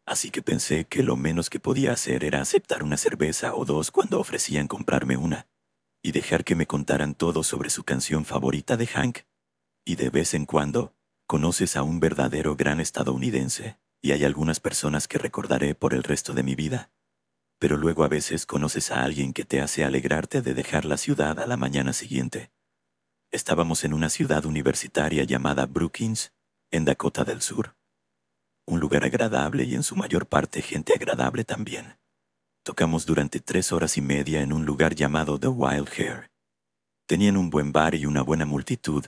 Así que pensé que lo menos que podía hacer era aceptar una cerveza o dos cuando ofrecían comprarme una, y dejar que me contaran todo sobre su canción favorita de Hank. Y de vez en cuando, conoces a un verdadero gran estadounidense, y hay algunas personas que recordaré por el resto de mi vida. Pero luego a veces conoces a alguien que te hace alegrarte de dejar la ciudad a la mañana siguiente. Estábamos en una ciudad universitaria llamada Brookings, en Dakota del Sur. Un lugar agradable y en su mayor parte gente agradable también. Tocamos durante 3 horas y media en un lugar llamado The Wild Hare. Tenían un buen bar y una buena multitud,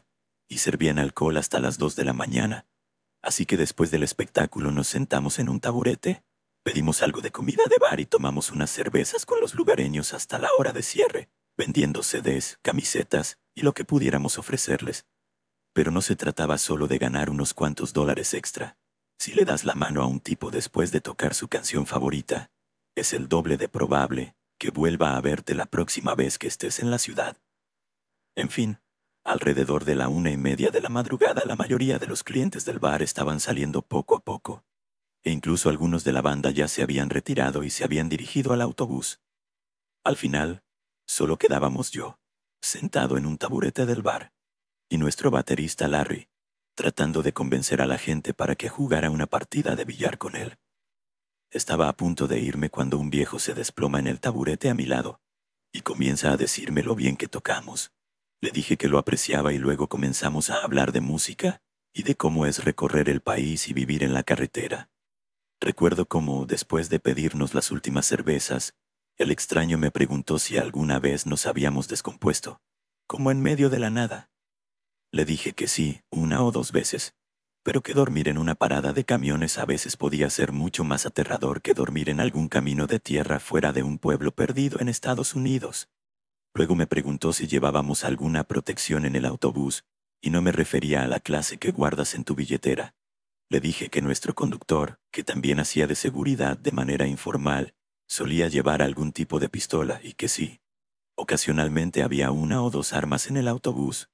y servían alcohol hasta las 2 de la mañana. Así que después del espectáculo nos sentamos en un taburete, pedimos algo de comida de bar y tomamos unas cervezas con los lugareños hasta la hora de cierre, vendiendo CDs, camisetas y lo que pudiéramos ofrecerles. Pero no se trataba solo de ganar unos cuantos dólares extra. Si le das la mano a un tipo después de tocar su canción favorita, es el doble de probable que vuelva a verte la próxima vez que estés en la ciudad. En fin, Alrededor de la 1:30 de la madrugada, la mayoría de los clientes del bar estaban saliendo poco a poco, e incluso algunos de la banda ya se habían retirado y se habían dirigido al autobús. Al final, solo quedábamos yo, sentado en un taburete del bar, y nuestro baterista Larry, tratando de convencer a la gente para que jugara una partida de billar con él. Estaba a punto de irme cuando un viejo se desploma en el taburete a mi lado y comienza a decirme lo bien que tocamos. Le dije que lo apreciaba y luego comenzamos a hablar de música y de cómo es recorrer el país y vivir en la carretera. Recuerdo cómo, después de pedirnos las últimas cervezas, el extraño me preguntó si alguna vez nos habíamos descompuesto, como en medio de la nada. Le dije que sí, 1 o 2 veces, pero que dormir en una parada de camiones a veces podía ser mucho más aterrador que dormir en algún camino de tierra fuera de un pueblo perdido en Estados Unidos. Luego me preguntó si llevábamos alguna protección en el autobús, y no me refería a la clase que guardas en tu billetera. Le dije que nuestro conductor, que también hacía de seguridad de manera informal, solía llevar algún tipo de pistola y que sí, ocasionalmente había 1 o 2 armas en el autobús,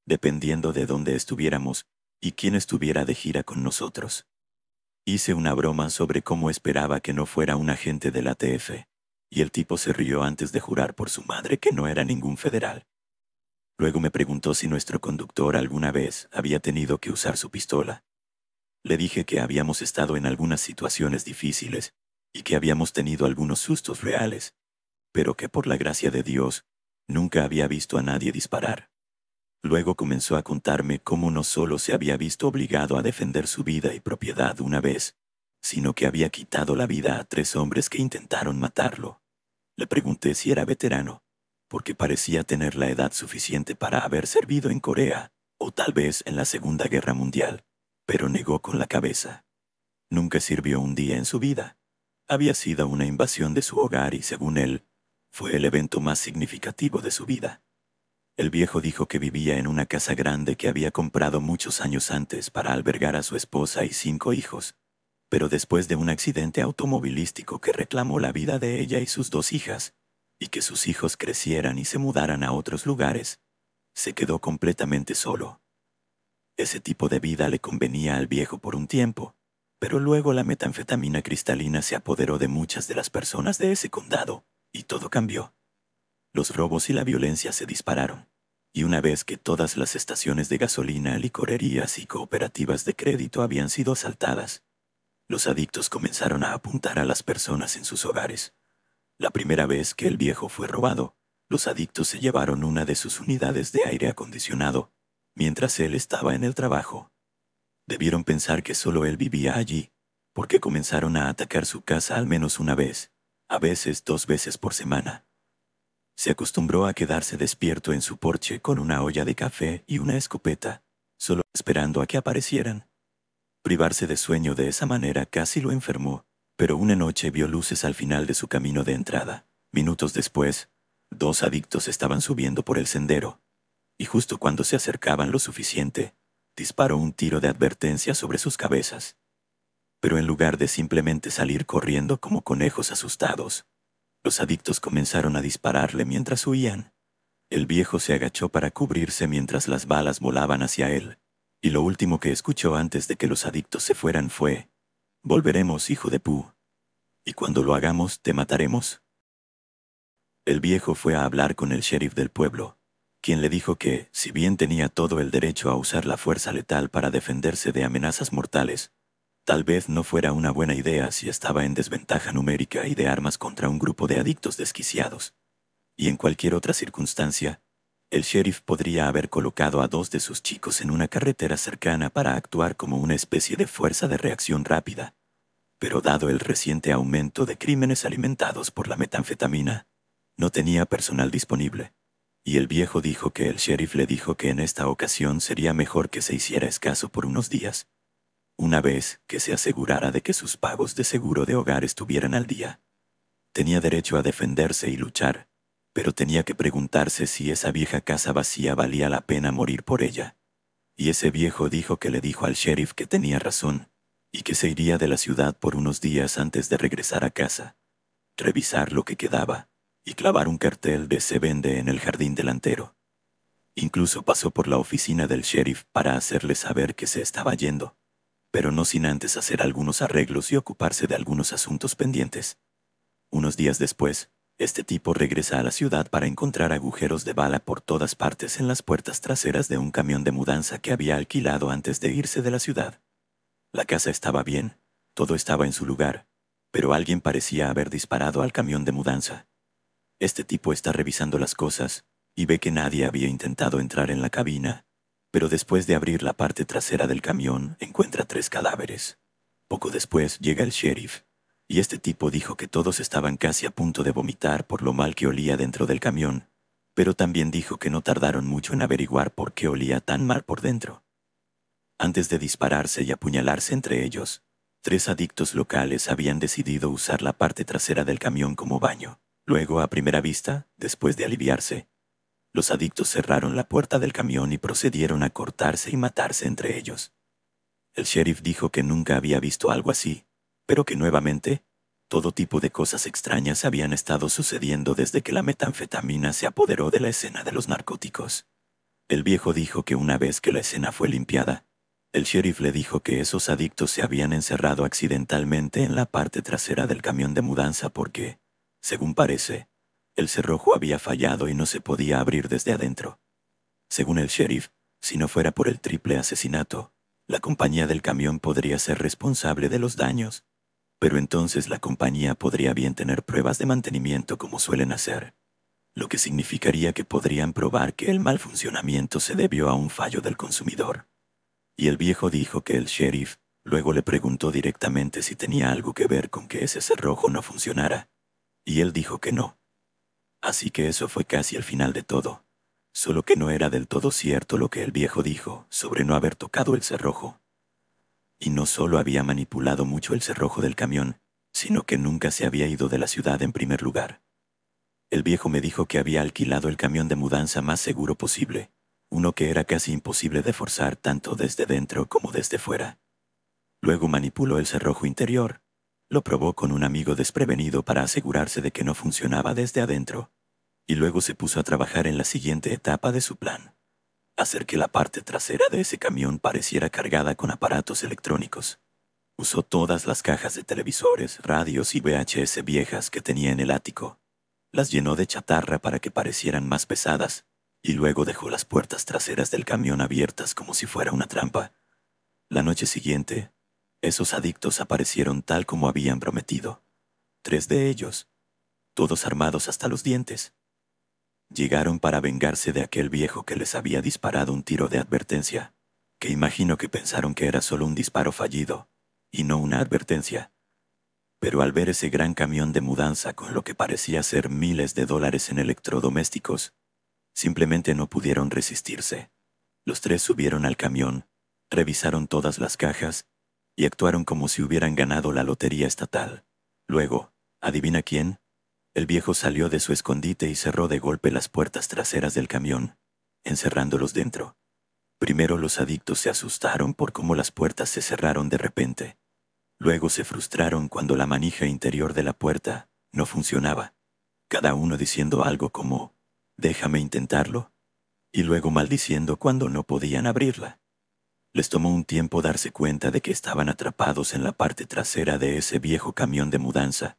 dependiendo de dónde estuviéramos y quién estuviera de gira con nosotros. Hice una broma sobre cómo esperaba que no fuera un agente del ATF, y el tipo se rió antes de jurar por su madre que no era ningún federal. Luego me preguntó si nuestro conductor alguna vez había tenido que usar su pistola. Le dije que habíamos estado en algunas situaciones difíciles y que habíamos tenido algunos sustos reales, pero que por la gracia de Dios nunca había visto a nadie disparar. Luego comenzó a contarme cómo no solo se había visto obligado a defender su vida y propiedad una vez, sino que había quitado la vida a 3 hombres que intentaron matarlo. Le pregunté si era veterano, porque parecía tener la edad suficiente para haber servido en Corea, o tal vez en la Segunda Guerra Mundial, pero negó con la cabeza. Nunca sirvió un día en su vida. Había sido una invasión de su hogar y, según él, fue el evento más significativo de su vida. El viejo dijo que vivía en una casa grande que había comprado muchos años antes para albergar a su esposa y 5 hijos, pero después de un accidente automovilístico que reclamó la vida de ella y sus 2 hijas, y que sus hijos crecieran y se mudaran a otros lugares, se quedó completamente solo. Ese tipo de vida le convenía al viejo por un tiempo, pero luego la metanfetamina cristalina se apoderó de muchas de las personas de ese condado, y todo cambió. Los robos y la violencia se dispararon, y una vez que todas las estaciones de gasolina, licorerías y cooperativas de crédito habían sido asaltadas, los adictos comenzaron a apuntar a las personas en sus hogares. La primera vez que el viejo fue robado, los adictos se llevaron una de sus unidades de aire acondicionado, mientras él estaba en el trabajo. Debieron pensar que solo él vivía allí, porque comenzaron a atacar su casa al menos una vez, a veces 2 veces por semana. Se acostumbró a quedarse despierto en su porche con una olla de café y una escopeta, solo esperando a que aparecieran. Privarse de sueño de esa manera casi lo enfermó, pero una noche vio luces al final de su camino de entrada. Minutos después, 2 adictos estaban subiendo por el sendero, y justo cuando se acercaban lo suficiente, disparó un tiro de advertencia sobre sus cabezas. Pero en lugar de simplemente salir corriendo como conejos asustados, los adictos comenzaron a dispararle mientras huían. El viejo se agachó para cubrirse mientras las balas volaban hacia él, y lo último que escuchó antes de que los adictos se fueran fue: «Volveremos, hijo de pu. Y cuando lo hagamos, te mataremos». El viejo fue a hablar con el sheriff del pueblo, quien le dijo que, si bien tenía todo el derecho a usar la fuerza letal para defenderse de amenazas mortales, tal vez no fuera una buena idea si estaba en desventaja numérica y de armas contra un grupo de adictos desquiciados. Y en cualquier otra circunstancia, el sheriff podría haber colocado a 2 de sus chicos en una carretera cercana para actuar como una especie de fuerza de reacción rápida. Pero dado el reciente aumento de crímenes alimentados por la metanfetamina, no tenía personal disponible, y el viejo dijo que el sheriff le dijo que en esta ocasión sería mejor que se hiciera escaso por unos días, una vez que se asegurara de que sus pagos de seguro de hogar estuvieran al día. Tenía derecho a defenderse y luchar, pero tenía que preguntarse si esa vieja casa vacía valía la pena morir por ella. Y ese viejo dijo que le dijo al sheriff que tenía razón, y que se iría de la ciudad por unos días antes de regresar a casa, revisar lo que quedaba, y clavar un cartel de «Se vende» en el jardín delantero. Incluso pasó por la oficina del sheriff para hacerle saber que se estaba yendo, pero no sin antes hacer algunos arreglos y ocuparse de algunos asuntos pendientes. Unos días después, este tipo regresa a la ciudad para encontrar agujeros de bala por todas partes en las puertas traseras de un camión de mudanza que había alquilado antes de irse de la ciudad. La casa estaba bien, todo estaba en su lugar, pero alguien parecía haber disparado al camión de mudanza. Este tipo está revisando las cosas y ve que nadie había intentado entrar en la cabina, pero después de abrir la parte trasera del camión encuentra 3 cadáveres. Poco después llega el sheriff, y este tipo dijo que todos estaban casi a punto de vomitar por lo mal que olía dentro del camión, pero también dijo que no tardaron mucho en averiguar por qué olía tan mal por dentro. Antes de dispararse y apuñalarse entre ellos, 3 adictos locales habían decidido usar la parte trasera del camión como baño. Luego, a primera vista, después de aliviarse, los adictos cerraron la puerta del camión y procedieron a cortarse y matarse entre ellos. El sheriff dijo que nunca había visto algo así, pero que nuevamente, todo tipo de cosas extrañas habían estado sucediendo desde que la metanfetamina se apoderó de la escena de los narcóticos. El viejo dijo que una vez que la escena fue limpiada, el sheriff le dijo que esos adictos se habían encerrado accidentalmente en la parte trasera del camión de mudanza porque, según parece, el cerrojo había fallado y no se podía abrir desde adentro. Según el sheriff, si no fuera por el triple asesinato, la compañía del camión podría ser responsable de los daños, pero entonces la compañía podría bien tener pruebas de mantenimiento como suelen hacer, lo que significaría que podrían probar que el mal funcionamiento se debió a un fallo del consumidor. Y el viejo dijo que el sheriff luego le preguntó directamente si tenía algo que ver con que ese cerrojo no funcionara, y él dijo que no. Así que eso fue casi el final de todo, solo que no era del todo cierto lo que el viejo dijo sobre no haber tocado el cerrojo. Y no solo había manipulado mucho el cerrojo del camión, sino que nunca se había ido de la ciudad en primer lugar. El viejo me dijo que había alquilado el camión de mudanza más seguro posible, uno que era casi imposible de forzar tanto desde dentro como desde fuera. Luego manipuló el cerrojo interior, lo probó con un amigo desprevenido para asegurarse de que no funcionaba desde adentro, y luego se puso a trabajar en la siguiente etapa de su plan: hacer que la parte trasera de ese camión pareciera cargada con aparatos electrónicos. Usó todas las cajas de televisores, radios y VHS viejas que tenía en el ático. Las llenó de chatarra para que parecieran más pesadas, y luego dejó las puertas traseras del camión abiertas como si fuera una trampa. La noche siguiente, esos adictos aparecieron tal como habían prometido. 3 de ellos, todos armados hasta los dientes. Llegaron para vengarse de aquel viejo que les había disparado un tiro de advertencia, que imagino que pensaron que era solo un disparo fallido, y no una advertencia. Pero al ver ese gran camión de mudanza con lo que parecía ser miles de dólares en electrodomésticos, simplemente no pudieron resistirse. Los 3 subieron al camión, revisaron todas las cajas y actuaron como si hubieran ganado la lotería estatal. Luego, ¿adivina quién? El viejo salió de su escondite y cerró de golpe las puertas traseras del camión, encerrándolos dentro. Primero los adictos se asustaron por cómo las puertas se cerraron de repente. Luego se frustraron cuando la manija interior de la puerta no funcionaba, cada uno diciendo algo como «déjame intentarlo», y luego maldiciendo cuando no podían abrirla. Les tomó un tiempo darse cuenta de que estaban atrapados en la parte trasera de ese viejo camión de mudanza,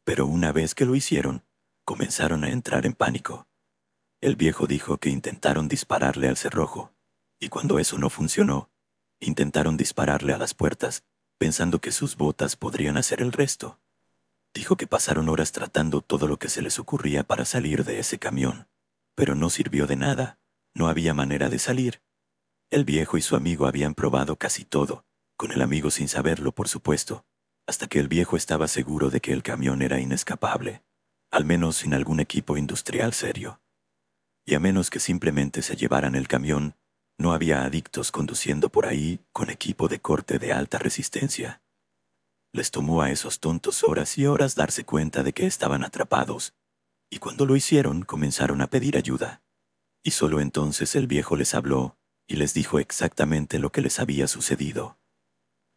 pero una vez que lo hicieron, comenzaron a entrar en pánico. El viejo dijo que intentaron dispararle al cerrojo, y cuando eso no funcionó, intentaron dispararle a las puertas, pensando que sus botas podrían hacer el resto. Dijo que pasaron horas tratando todo lo que se les ocurría para salir de ese camión, pero no sirvió de nada, no había manera de salir. El viejo y su amigo habían probado casi todo, con el amigo sin saberlo, por supuesto, hasta que el viejo estaba seguro de que el camión era inescapable, al menos sin algún equipo industrial serio. Y a menos que simplemente se llevaran el camión, no había adictos conduciendo por ahí con equipo de corte de alta resistencia. Les tomó a esos tontos horas y horas darse cuenta de que estaban atrapados, y cuando lo hicieron comenzaron a pedir ayuda. Y solo entonces el viejo les habló y les dijo exactamente lo que les había sucedido.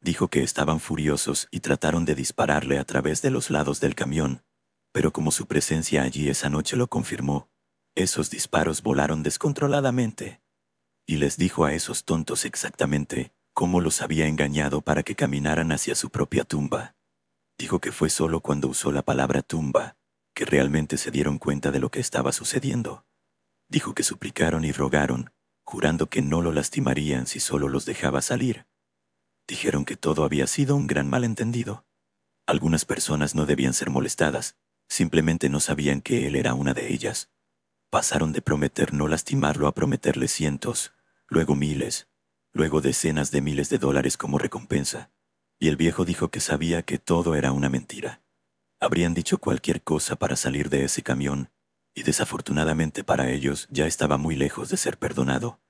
Dijo que estaban furiosos y trataron de dispararle a través de los lados del camión, pero como su presencia allí esa noche lo confirmó, Esos disparos volaron descontroladamente, y les dijo a esos tontos exactamente cómo los había engañado para que caminaran hacia su propia tumba. Dijo que fue solo cuando usó la palabra tumba que realmente se dieron cuenta de lo que estaba sucediendo. Dijo que suplicaron y rogaron, jurando que no lo lastimarían si solo los dejaba salir. Dijeron que todo había sido un gran malentendido. Algunas personas no debían ser molestadas, simplemente no sabían que él era una de ellas. Pasaron de prometer no lastimarlo a prometerle cientos, luego miles, luego decenas de miles de dólares como recompensa. Y el viejo dijo que sabía que todo era una mentira. Habrían dicho cualquier cosa para salir de ese camión, y desafortunadamente para ellos ya estaba muy lejos de ser perdonado.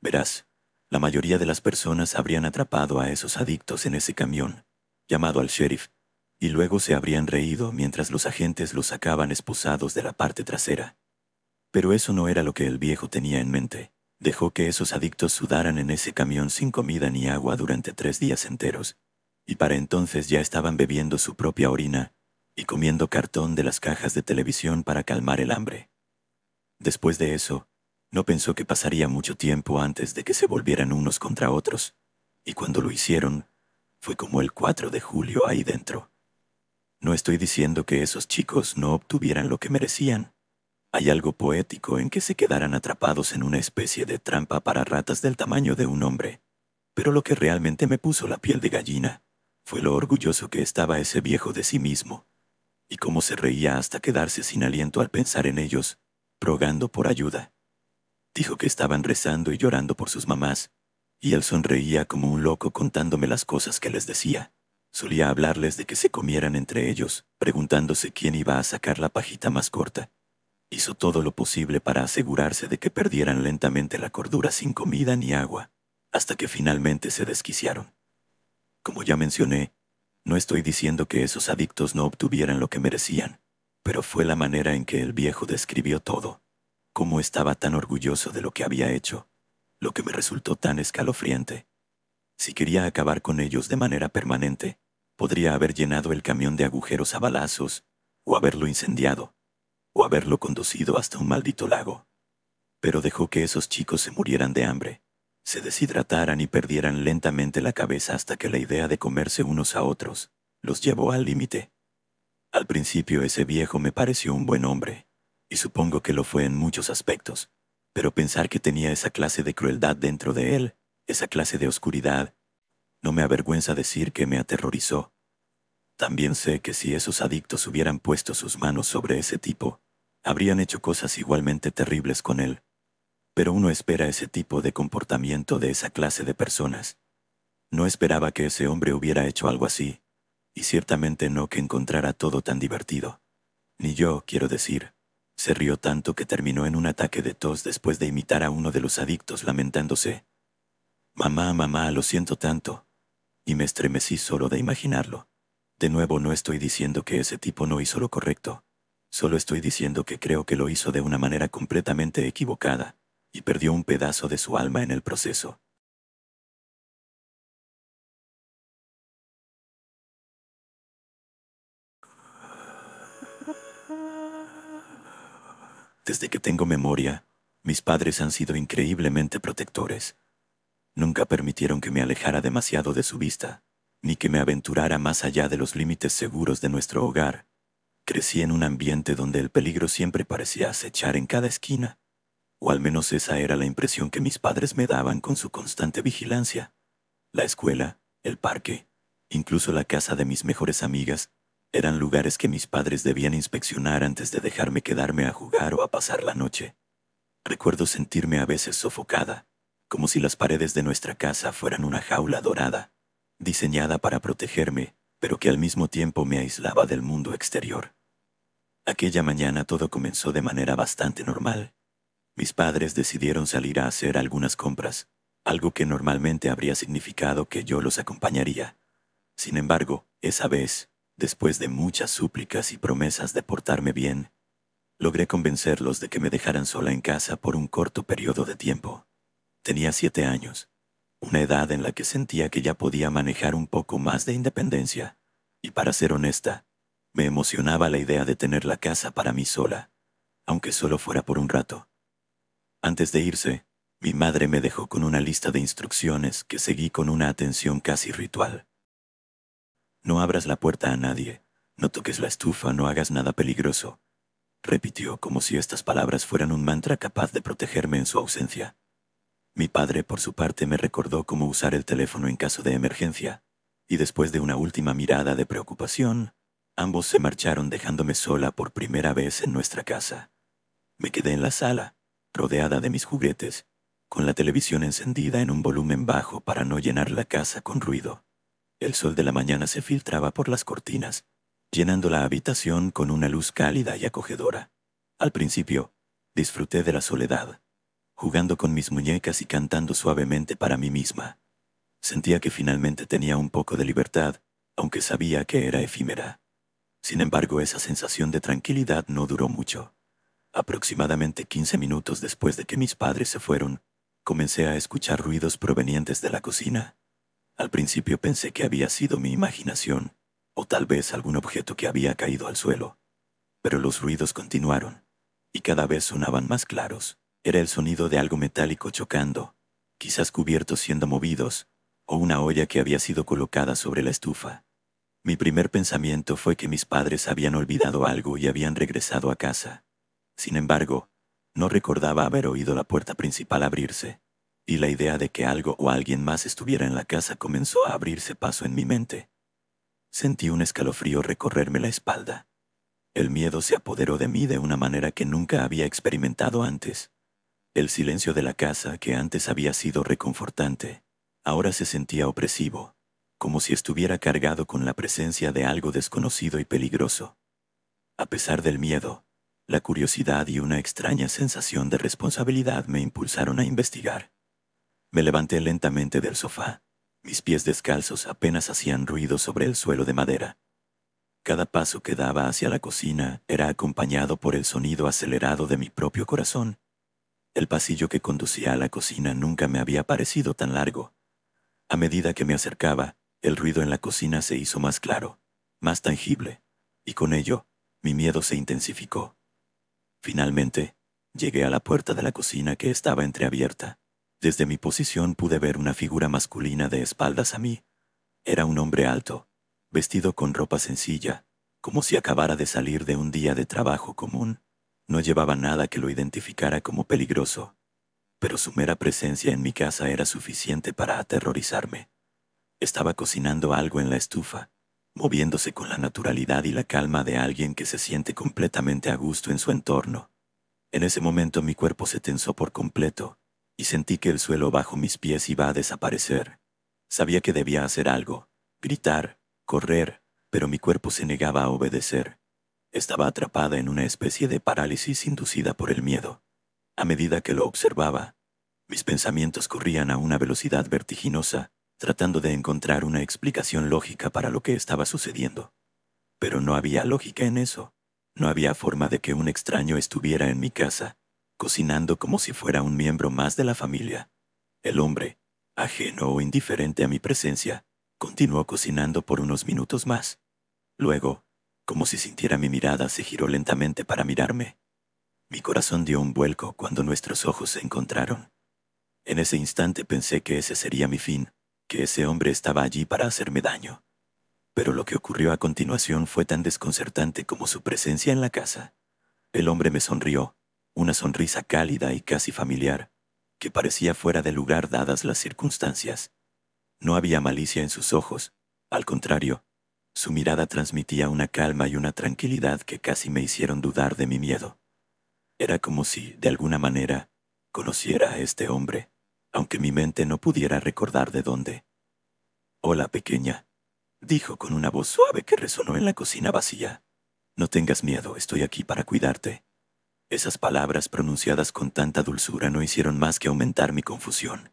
Verás, la mayoría de las personas habrían atrapado a esos adictos en ese camión, llamado al sheriff, y luego se habrían reído mientras los agentes los sacaban esposados de la parte trasera. Pero eso no era lo que el viejo tenía en mente. Dejó que esos adictos sudaran en ese camión sin comida ni agua durante 3 días enteros, y para entonces ya estaban bebiendo su propia orina y comiendo cartón de las cajas de televisión para calmar el hambre. Después de eso, no pensó que pasaría mucho tiempo antes de que se volvieran unos contra otros, y cuando lo hicieron, fue como el 4 de julio ahí dentro. No estoy diciendo que esos chicos no obtuvieran lo que merecían. Hay algo poético en que se quedaran atrapados en una especie de trampa para ratas del tamaño de un hombre. Pero lo que realmente me puso la piel de gallina fue lo orgulloso que estaba ese viejo de sí mismo, y cómo se reía hasta quedarse sin aliento al pensar en ellos, rogando por ayuda. Dijo que estaban rezando y llorando por sus mamás, y él sonreía como un loco contándome las cosas que les decía. Solía hablarles de que se comieran entre ellos, preguntándose quién iba a sacar la pajita más corta. Hizo todo lo posible para asegurarse de que perdieran lentamente la cordura sin comida ni agua, hasta que finalmente se desquiciaron. Como ya mencioné, no estoy diciendo que esos adictos no obtuvieran lo que merecían, pero fue la manera en que el viejo describió todo, cómo estaba tan orgulloso de lo que había hecho, lo que me resultó tan escalofriante. Si quería acabar con ellos de manera permanente, podría haber llenado el camión de agujeros a balazos, o haberlo incendiado, o haberlo conducido hasta un maldito lago. Pero dejó que esos chicos se murieran de hambre, se deshidrataran y perdieran lentamente la cabeza hasta que la idea de comerse unos a otros los llevó al límite. Al principio ese viejo me pareció un buen hombre, y supongo que lo fue en muchos aspectos, pero pensar que tenía esa clase de crueldad dentro de él, esa clase de oscuridad, no me avergüenza decir que me aterrorizó. También sé que si esos adictos hubieran puesto sus manos sobre ese tipo, habrían hecho cosas igualmente terribles con él. Pero uno espera ese tipo de comportamiento de esa clase de personas. No esperaba que ese hombre hubiera hecho algo así, y ciertamente no que encontrara todo tan divertido. Ni yo, quiero decir. Se rió tanto que terminó en un ataque de tos después de imitar a uno de los adictos lamentándose. Mamá, mamá, lo siento tanto. Y me estremecí solo de imaginarlo. De nuevo, no estoy diciendo que ese tipo no hizo lo correcto. Solo estoy diciendo que creo que lo hizo de una manera completamente equivocada, y perdió un pedazo de su alma en el proceso. Desde que tengo memoria, mis padres han sido increíblemente protectores. Nunca permitieron que me alejara demasiado de su vista, ni que me aventurara más allá de los límites seguros de nuestro hogar. Crecí en un ambiente donde el peligro siempre parecía acechar en cada esquina, o al menos esa era la impresión que mis padres me daban con su constante vigilancia. La escuela, el parque, incluso la casa de mis mejores amigas, eran lugares que mis padres debían inspeccionar antes de dejarme quedarme a jugar o a pasar la noche. Recuerdo sentirme a veces sofocada, como si las paredes de nuestra casa fueran una jaula dorada, diseñada para protegerme, pero que al mismo tiempo me aislaba del mundo exterior. Aquella mañana todo comenzó de manera bastante normal. Mis padres decidieron salir a hacer algunas compras, algo que normalmente habría significado que yo los acompañaría. Sin embargo, esa vez, después de muchas súplicas y promesas de portarme bien, logré convencerlos de que me dejaran sola en casa por un corto periodo de tiempo. Tenía 7 años, una edad en la que sentía que ya podía manejar un poco más de independencia, y para ser honesta, me emocionaba la idea de tener la casa para mí sola. aunque solo fuera por un rato. Antes de irse, mi madre me dejó con una lista de instrucciones que seguí con una atención casi ritual. No abras la puerta a nadie, no toques la estufa, no hagas nada peligroso, repitió como si estas palabras fueran un mantra capaz de protegerme en su ausencia. Mi padre, por su parte, me recordó cómo usar el teléfono en caso de emergencia, y después de una última mirada de preocupación, ambos se marcharon dejándome sola por primera vez en nuestra casa. Me quedé en la sala, rodeada de mis juguetes, con la televisión encendida en un volumen bajo para no llenar la casa con ruido. El sol de la mañana se filtraba por las cortinas, llenando la habitación con una luz cálida y acogedora. Al principio, disfruté de la soledad, jugando con mis muñecas y cantando suavemente para mí misma. Sentía que finalmente tenía un poco de libertad, aunque sabía que era efímera. Sin embargo, esa sensación de tranquilidad no duró mucho. Aproximadamente 15 minutos después de que mis padres se fueron, comencé a escuchar ruidos provenientes de la cocina. Al principio pensé que había sido mi imaginación, o tal vez algún objeto que había caído al suelo. Pero los ruidos continuaron, y cada vez sonaban más claros. Era el sonido de algo metálico chocando, quizás cubiertos siendo movidos, o una olla que había sido colocada sobre la estufa. Mi primer pensamiento fue que mis padres habían olvidado algo y habían regresado a casa. Sin embargo, no recordaba haber oído la puerta principal abrirse, y la idea de que algo o alguien más estuviera en la casa comenzó a abrirse paso en mi mente. Sentí un escalofrío recorrerme la espalda. El miedo se apoderó de mí de una manera que nunca había experimentado antes. El silencio de la casa, que antes había sido reconfortante, ahora se sentía opresivo, como si estuviera cargado con la presencia de algo desconocido y peligroso. A pesar del miedo, la curiosidad y una extraña sensación de responsabilidad me impulsaron a investigar. Me levanté lentamente del sofá. Mis pies descalzos apenas hacían ruido sobre el suelo de madera. Cada paso que daba hacia la cocina era acompañado por el sonido acelerado de mi propio corazón. El pasillo que conducía a la cocina nunca me había parecido tan largo. A medida que me acercaba, el ruido en la cocina se hizo más claro, más tangible, y con ello, mi miedo se intensificó. Finalmente, llegué a la puerta de la cocina que estaba entreabierta. Desde mi posición pude ver una figura masculina de espaldas a mí. Era un hombre alto, vestido con ropa sencilla, como si acabara de salir de un día de trabajo común. No llevaba nada que lo identificara como peligroso, pero su mera presencia en mi casa era suficiente para aterrorizarme. Estaba cocinando algo en la estufa, moviéndose con la naturalidad y la calma de alguien que se siente completamente a gusto en su entorno. En ese momento mi cuerpo se tensó por completo, y sentí que el suelo bajo mis pies iba a desaparecer. Sabía que debía hacer algo, gritar, correr, pero mi cuerpo se negaba a obedecer. Estaba atrapada en una especie de parálisis inducida por el miedo. A medida que lo observaba, mis pensamientos corrían a una velocidad vertiginosa, tratando de encontrar una explicación lógica para lo que estaba sucediendo. Pero no había lógica en eso. No había forma de que un extraño estuviera en mi casa, cocinando como si fuera un miembro más de la familia. El hombre, ajeno o indiferente a mi presencia, continuó cocinando por unos minutos más. Luego, como si sintiera mi mirada, se giró lentamente para mirarme. Mi corazón dio un vuelco cuando nuestros ojos se encontraron. En ese instante pensé que ese sería mi fin, que ese hombre estaba allí para hacerme daño. Pero lo que ocurrió a continuación fue tan desconcertante como su presencia en la casa. El hombre me sonrió, una sonrisa cálida y casi familiar, que parecía fuera de lugar dadas las circunstancias. No había malicia en sus ojos, al contrario, su mirada transmitía una calma y una tranquilidad que casi me hicieron dudar de mi miedo. Era como si, de alguna manera, conociera a este hombre, aunque mi mente no pudiera recordar de dónde. «Hola, pequeña», dijo con una voz suave que resonó en la cocina vacía. «No tengas miedo, estoy aquí para cuidarte». Esas palabras pronunciadas con tanta dulzura no hicieron más que aumentar mi confusión.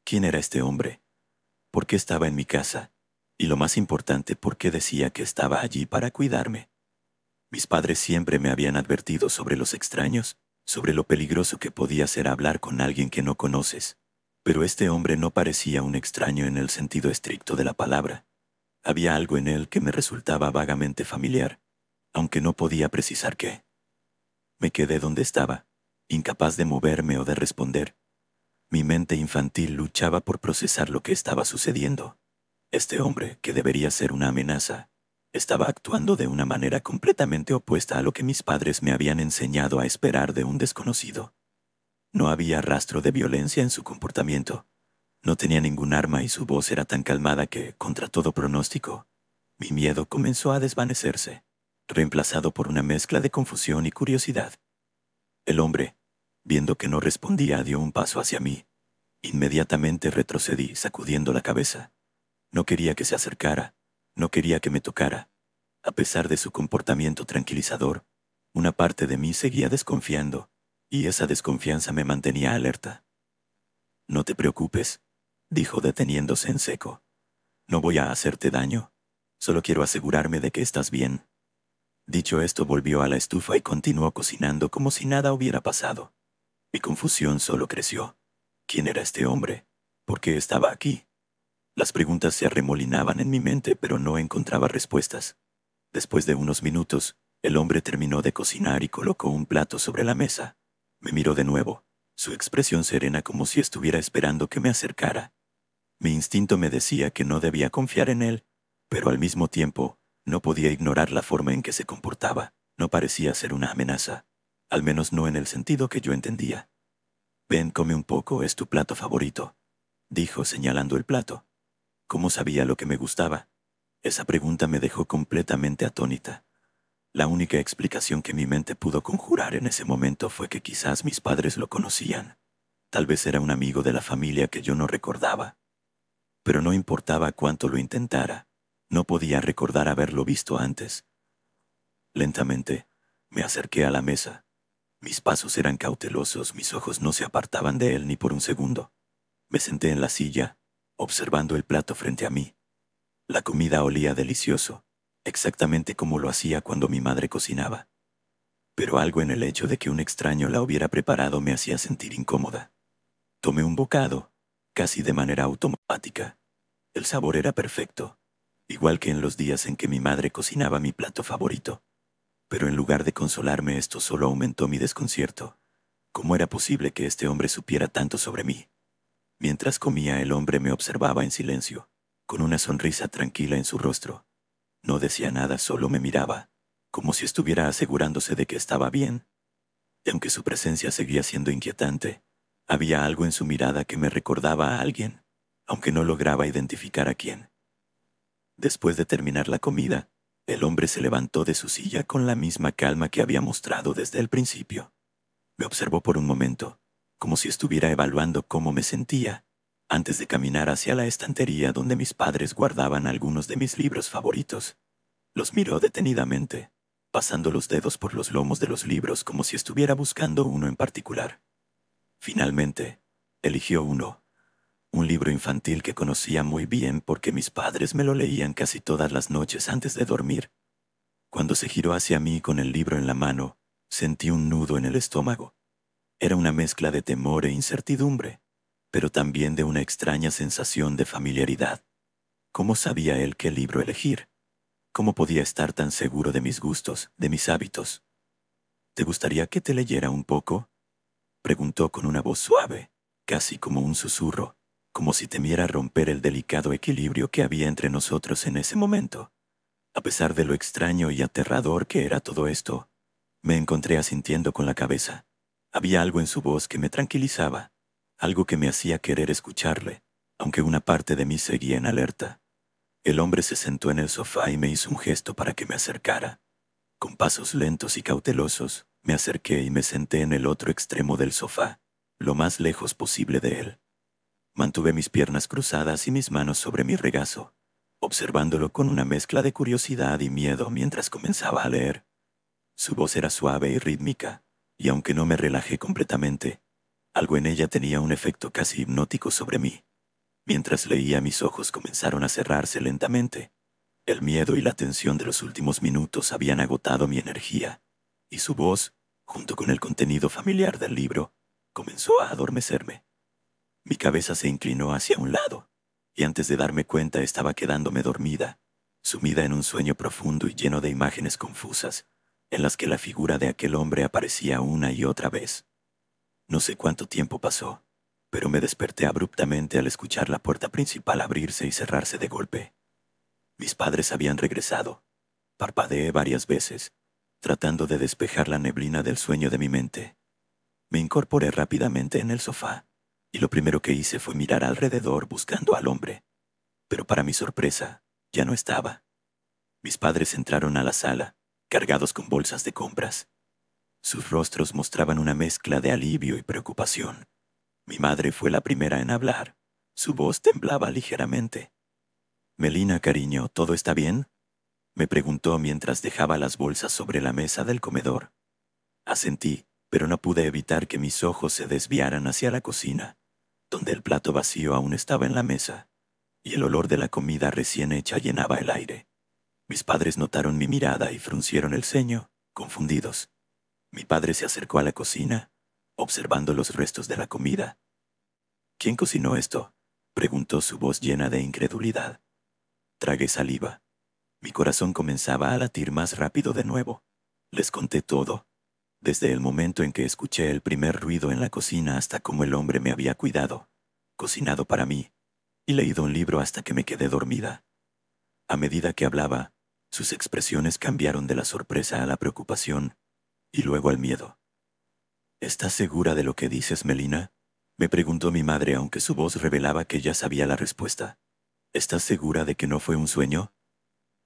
¿Quién era este hombre? ¿Por qué estaba en mi casa? Y lo más importante, ¿por qué decía que estaba allí para cuidarme? Mis padres siempre me habían advertido sobre los extraños, sobre lo peligroso que podía ser hablar con alguien que no conoces. Pero este hombre no parecía un extraño en el sentido estricto de la palabra. Había algo en él que me resultaba vagamente familiar, aunque no podía precisar qué. Me quedé donde estaba, incapaz de moverme o de responder. Mi mente infantil luchaba por procesar lo que estaba sucediendo. Este hombre, que debería ser una amenaza, estaba actuando de una manera completamente opuesta a lo que mis padres me habían enseñado a esperar de un desconocido. No había rastro de violencia en su comportamiento. No tenía ningún arma y su voz era tan calmada que, contra todo pronóstico, mi miedo comenzó a desvanecerse, reemplazado por una mezcla de confusión y curiosidad. El hombre, viendo que no respondía, dio un paso hacia mí. Inmediatamente retrocedí, sacudiendo la cabeza. No quería que se acercara, no quería que me tocara. A pesar de su comportamiento tranquilizador, una parte de mí seguía desconfiando, y esa desconfianza me mantenía alerta. «No te preocupes», dijo deteniéndose en seco. «No voy a hacerte daño. Solo quiero asegurarme de que estás bien». Dicho esto, volvió a la estufa y continuó cocinando como si nada hubiera pasado. Mi confusión solo creció. ¿Quién era este hombre? ¿Por qué estaba aquí? Las preguntas se arremolinaban en mi mente, pero no encontraba respuestas. Después de unos minutos, el hombre terminó de cocinar y colocó un plato sobre la mesa. Me miró de nuevo, su expresión serena como si estuviera esperando que me acercara. Mi instinto me decía que no debía confiar en él, pero al mismo tiempo no podía ignorar la forma en que se comportaba. No parecía ser una amenaza, al menos no en el sentido que yo entendía. «Ven, come un poco, es tu plato favorito», dijo señalando el plato. ¿Cómo sabía lo que me gustaba? Esa pregunta me dejó completamente atónita. La única explicación que mi mente pudo conjurar en ese momento fue que quizás mis padres lo conocían. Tal vez era un amigo de la familia que yo no recordaba. Pero no importaba cuánto lo intentara, no podía recordar haberlo visto antes. Lentamente, me acerqué a la mesa. Mis pasos eran cautelosos, mis ojos no se apartaban de él ni por un segundo. Me senté en la silla, observando el plato frente a mí. La comida olía delicioso, exactamente como lo hacía cuando mi madre cocinaba. Pero algo en el hecho de que un extraño la hubiera preparado me hacía sentir incómoda. Tomé un bocado, casi de manera automática. El sabor era perfecto, igual que en los días en que mi madre cocinaba mi plato favorito. Pero en lugar de consolarme, esto solo aumentó mi desconcierto. ¿Cómo era posible que este hombre supiera tanto sobre mí? Mientras comía, el hombre me observaba en silencio, con una sonrisa tranquila en su rostro. No decía nada, solo me miraba, como si estuviera asegurándose de que estaba bien. Y aunque su presencia seguía siendo inquietante, había algo en su mirada que me recordaba a alguien, aunque no lograba identificar a quién. Después de terminar la comida, el hombre se levantó de su silla con la misma calma que había mostrado desde el principio. Me observó por un momento, como si estuviera evaluando cómo me sentía, antes de caminar hacia la estantería donde mis padres guardaban algunos de mis libros favoritos. Los miró detenidamente, pasando los dedos por los lomos de los libros como si estuviera buscando uno en particular. Finalmente, eligió uno, un libro infantil que conocía muy bien porque mis padres me lo leían casi todas las noches antes de dormir. Cuando se giró hacia mí con el libro en la mano, sentí un nudo en el estómago. Era una mezcla de temor e incertidumbre, pero también de una extraña sensación de familiaridad. ¿Cómo sabía él qué libro elegir? ¿Cómo podía estar tan seguro de mis gustos, de mis hábitos? «¿Te gustaría que te leyera un poco?», preguntó con una voz suave, casi como un susurro, como si temiera romper el delicado equilibrio que había entre nosotros en ese momento. A pesar de lo extraño y aterrador que era todo esto, me encontré asintiendo con la cabeza. Había algo en su voz que me tranquilizaba, algo que me hacía querer escucharle, aunque una parte de mí seguía en alerta. El hombre se sentó en el sofá y me hizo un gesto para que me acercara. Con pasos lentos y cautelosos, me acerqué y me senté en el otro extremo del sofá, lo más lejos posible de él. Mantuve mis piernas cruzadas y mis manos sobre mi regazo, observándolo con una mezcla de curiosidad y miedo mientras comenzaba a leer. Su voz era suave y rítmica, y aunque no me relajé completamente, algo en ella tenía un efecto casi hipnótico sobre mí. Mientras leía, mis ojos comenzaron a cerrarse lentamente. El miedo y la tensión de los últimos minutos habían agotado mi energía, y su voz, junto con el contenido familiar del libro, comenzó a adormecerme. Mi cabeza se inclinó hacia un lado, y antes de darme cuenta estaba quedándome dormida, sumida en un sueño profundo y lleno de imágenes confusas, en las que la figura de aquel hombre aparecía una y otra vez. No sé cuánto tiempo pasó, pero me desperté abruptamente al escuchar la puerta principal abrirse y cerrarse de golpe. Mis padres habían regresado. Parpadeé varias veces, tratando de despejar la neblina del sueño de mi mente. Me incorporé rápidamente en el sofá, y lo primero que hice fue mirar alrededor buscando al hombre. Pero para mi sorpresa, ya no estaba. Mis padres entraron a la sala, cargados con bolsas de compras. Sus rostros mostraban una mezcla de alivio y preocupación. Mi madre fue la primera en hablar. Su voz temblaba ligeramente. «Melina, cariño, ¿todo está bien?», me preguntó mientras dejaba las bolsas sobre la mesa del comedor. Asentí, pero no pude evitar que mis ojos se desviaran hacia la cocina, donde el plato vacío aún estaba en la mesa, y el olor de la comida recién hecha llenaba el aire. Mis padres notaron mi mirada y fruncieron el ceño, confundidos. Mi padre se acercó a la cocina, observando los restos de la comida. «¿Quién cocinó esto?», preguntó su voz llena de incredulidad. Tragué saliva. Mi corazón comenzaba a latir más rápido de nuevo. Les conté todo, desde el momento en que escuché el primer ruido en la cocina hasta cómo el hombre me había cuidado, cocinado para mí, y leído un libro hasta que me quedé dormida. A medida que hablaba, sus expresiones cambiaron de la sorpresa a la preocupación y luego al miedo. «¿Estás segura de lo que dices, Melina?», me preguntó mi madre, aunque su voz revelaba que ya sabía la respuesta. «¿Estás segura de que no fue un sueño?».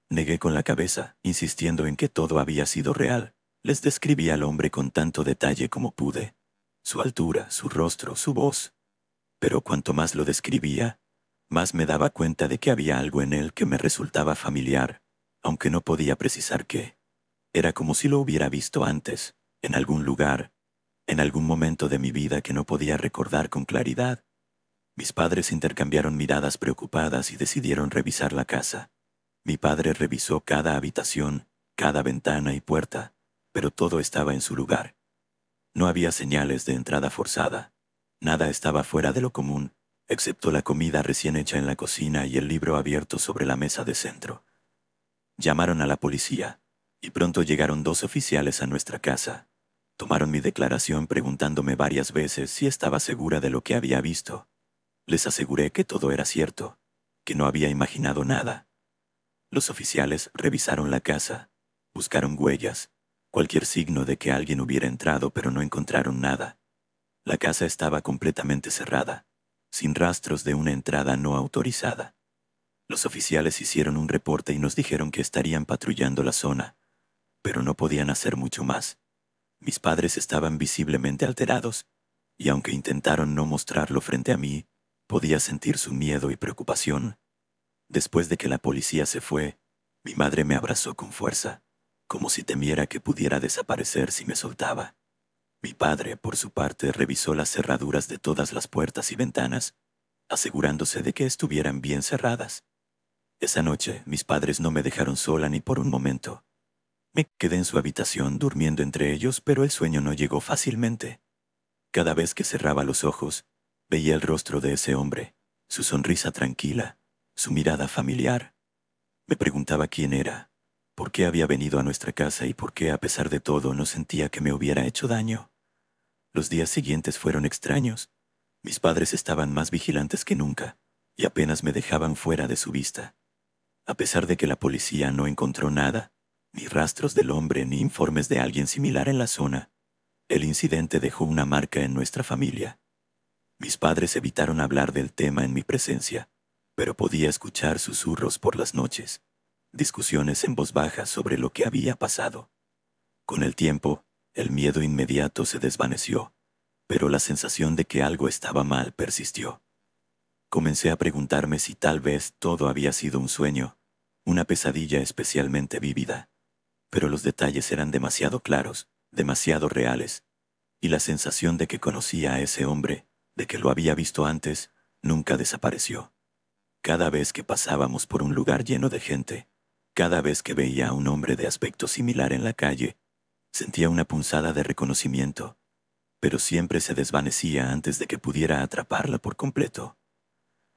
Negué con la cabeza, insistiendo en que todo había sido real. Les describí al hombre con tanto detalle como pude. Su altura, su rostro, su voz. Pero cuanto más lo describía, más me daba cuenta de que había algo en él que me resultaba familiar, aunque no podía precisar qué. Era como si lo hubiera visto antes, en algún lugar, en algún momento de mi vida que no podía recordar con claridad. Mis padres intercambiaron miradas preocupadas y decidieron revisar la casa. Mi padre revisó cada habitación, cada ventana y puerta, pero todo estaba en su lugar. No había señales de entrada forzada. Nada estaba fuera de lo común, excepto la comida recién hecha en la cocina y el libro abierto sobre la mesa de centro. Llamaron a la policía, y pronto llegaron 2 oficiales a nuestra casa. Tomaron mi declaración preguntándome varias veces si estaba segura de lo que había visto. Les aseguré que todo era cierto, que no había imaginado nada. Los oficiales revisaron la casa, buscaron huellas, cualquier signo de que alguien hubiera entrado, pero no encontraron nada. La casa estaba completamente cerrada, sin rastros de una entrada no autorizada. Los oficiales hicieron un reporte y nos dijeron que estarían patrullando la zona, pero no podían hacer mucho más. Mis padres estaban visiblemente alterados, y aunque intentaron no mostrarlo frente a mí, podía sentir su miedo y preocupación. Después de que la policía se fue, mi madre me abrazó con fuerza, como si temiera que pudiera desaparecer si me soltaba. Mi padre, por su parte, revisó las cerraduras de todas las puertas y ventanas, asegurándose de que estuvieran bien cerradas. Esa noche, mis padres no me dejaron sola ni por un momento. Me quedé en su habitación durmiendo entre ellos, pero el sueño no llegó fácilmente. Cada vez que cerraba los ojos, veía el rostro de ese hombre, su sonrisa tranquila, su mirada familiar. Me preguntaba quién era, por qué había venido a nuestra casa y por qué, a pesar de todo, no sentía que me hubiera hecho daño. Los días siguientes fueron extraños. Mis padres estaban más vigilantes que nunca y apenas me dejaban fuera de su vista. A pesar de que la policía no encontró nada, ni rastros del hombre ni informes de alguien similar en la zona, el incidente dejó una marca en nuestra familia. Mis padres evitaron hablar del tema en mi presencia, pero podía escuchar susurros por las noches, discusiones en voz baja sobre lo que había pasado. Con el tiempo, el miedo inmediato se desvaneció, pero la sensación de que algo estaba mal persistió. Comencé a preguntarme si tal vez todo había sido un sueño, una pesadilla especialmente vívida. Pero los detalles eran demasiado claros, demasiado reales, y la sensación de que conocía a ese hombre, de que lo había visto antes, nunca desapareció. Cada vez que pasábamos por un lugar lleno de gente, cada vez que veía a un hombre de aspecto similar en la calle, sentía una punzada de reconocimiento, pero siempre se desvanecía antes de que pudiera atraparla por completo.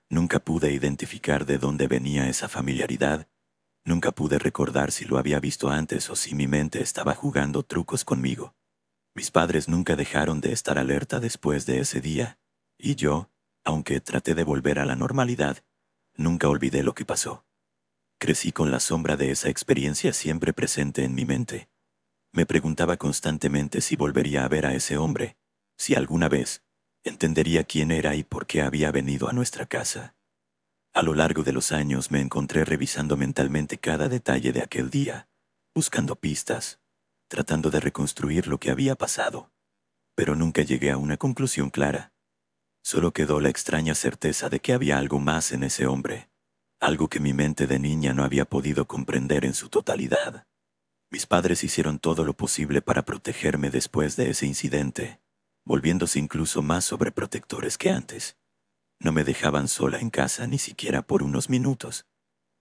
Nunca pude identificar de dónde venía esa familiaridad, Nunca pude recordar si lo había visto antes o si mi mente estaba jugando trucos conmigo. Mis padres nunca dejaron de estar alerta después de ese día, y yo, aunque traté de volver a la normalidad, nunca olvidé lo que pasó. Crecí con la sombra de esa experiencia siempre presente en mi mente. Me preguntaba constantemente si volvería a ver a ese hombre, si alguna vez entendería quién era y por qué había venido a nuestra casa. A lo largo de los años me encontré revisando mentalmente cada detalle de aquel día, buscando pistas, tratando de reconstruir lo que había pasado, pero nunca llegué a una conclusión clara. Solo quedó la extraña certeza de que había algo más en ese hombre, algo que mi mente de niña no había podido comprender en su totalidad. Mis padres hicieron todo lo posible para protegerme después de ese incidente, volviéndose incluso más sobreprotectores que antes. No me dejaban sola en casa ni siquiera por unos minutos.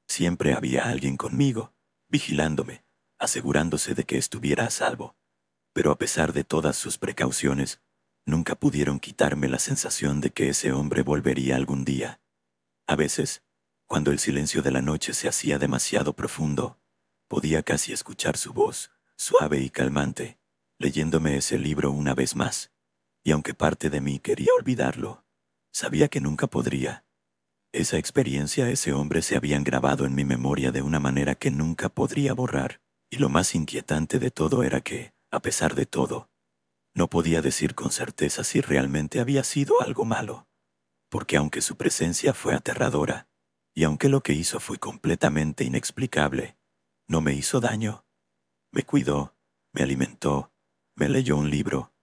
Siempre había alguien conmigo, vigilándome, asegurándose de que estuviera a salvo. Pero a pesar de todas sus precauciones, nunca pudieron quitarme la sensación de que ese hombre volvería algún día. A veces, cuando el silencio de la noche se hacía demasiado profundo, podía casi escuchar su voz, suave y calmante, leyéndome ese libro una vez más. Y aunque parte de mí quería olvidarlo, sabía que nunca podría. Esa experiencia, ese hombre se habían grabado en mi memoria de una manera que nunca podría borrar. Y lo más inquietante de todo era que, a pesar de todo, no podía decir con certeza si realmente había sido algo malo, porque aunque su presencia fue aterradora, y aunque lo que hizo fue completamente inexplicable, no me hizo daño. Me cuidó, me alimentó, me leyó un libro,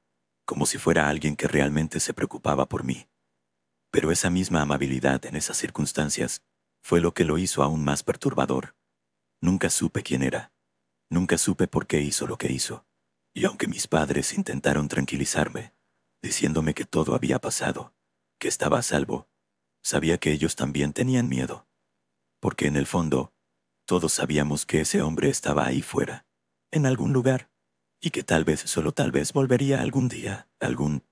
como si fuera alguien que realmente se preocupaba por mí. Pero esa misma amabilidad en esas circunstancias fue lo que lo hizo aún más perturbador. Nunca supe quién era, nunca supe por qué hizo lo que hizo. Y aunque mis padres intentaron tranquilizarme, diciéndome que todo había pasado, que estaba a salvo, sabía que ellos también tenían miedo, porque en el fondo, todos sabíamos que ese hombre estaba ahí fuera, en algún lugar, y que tal vez, solo tal vez, volvería algún día, algún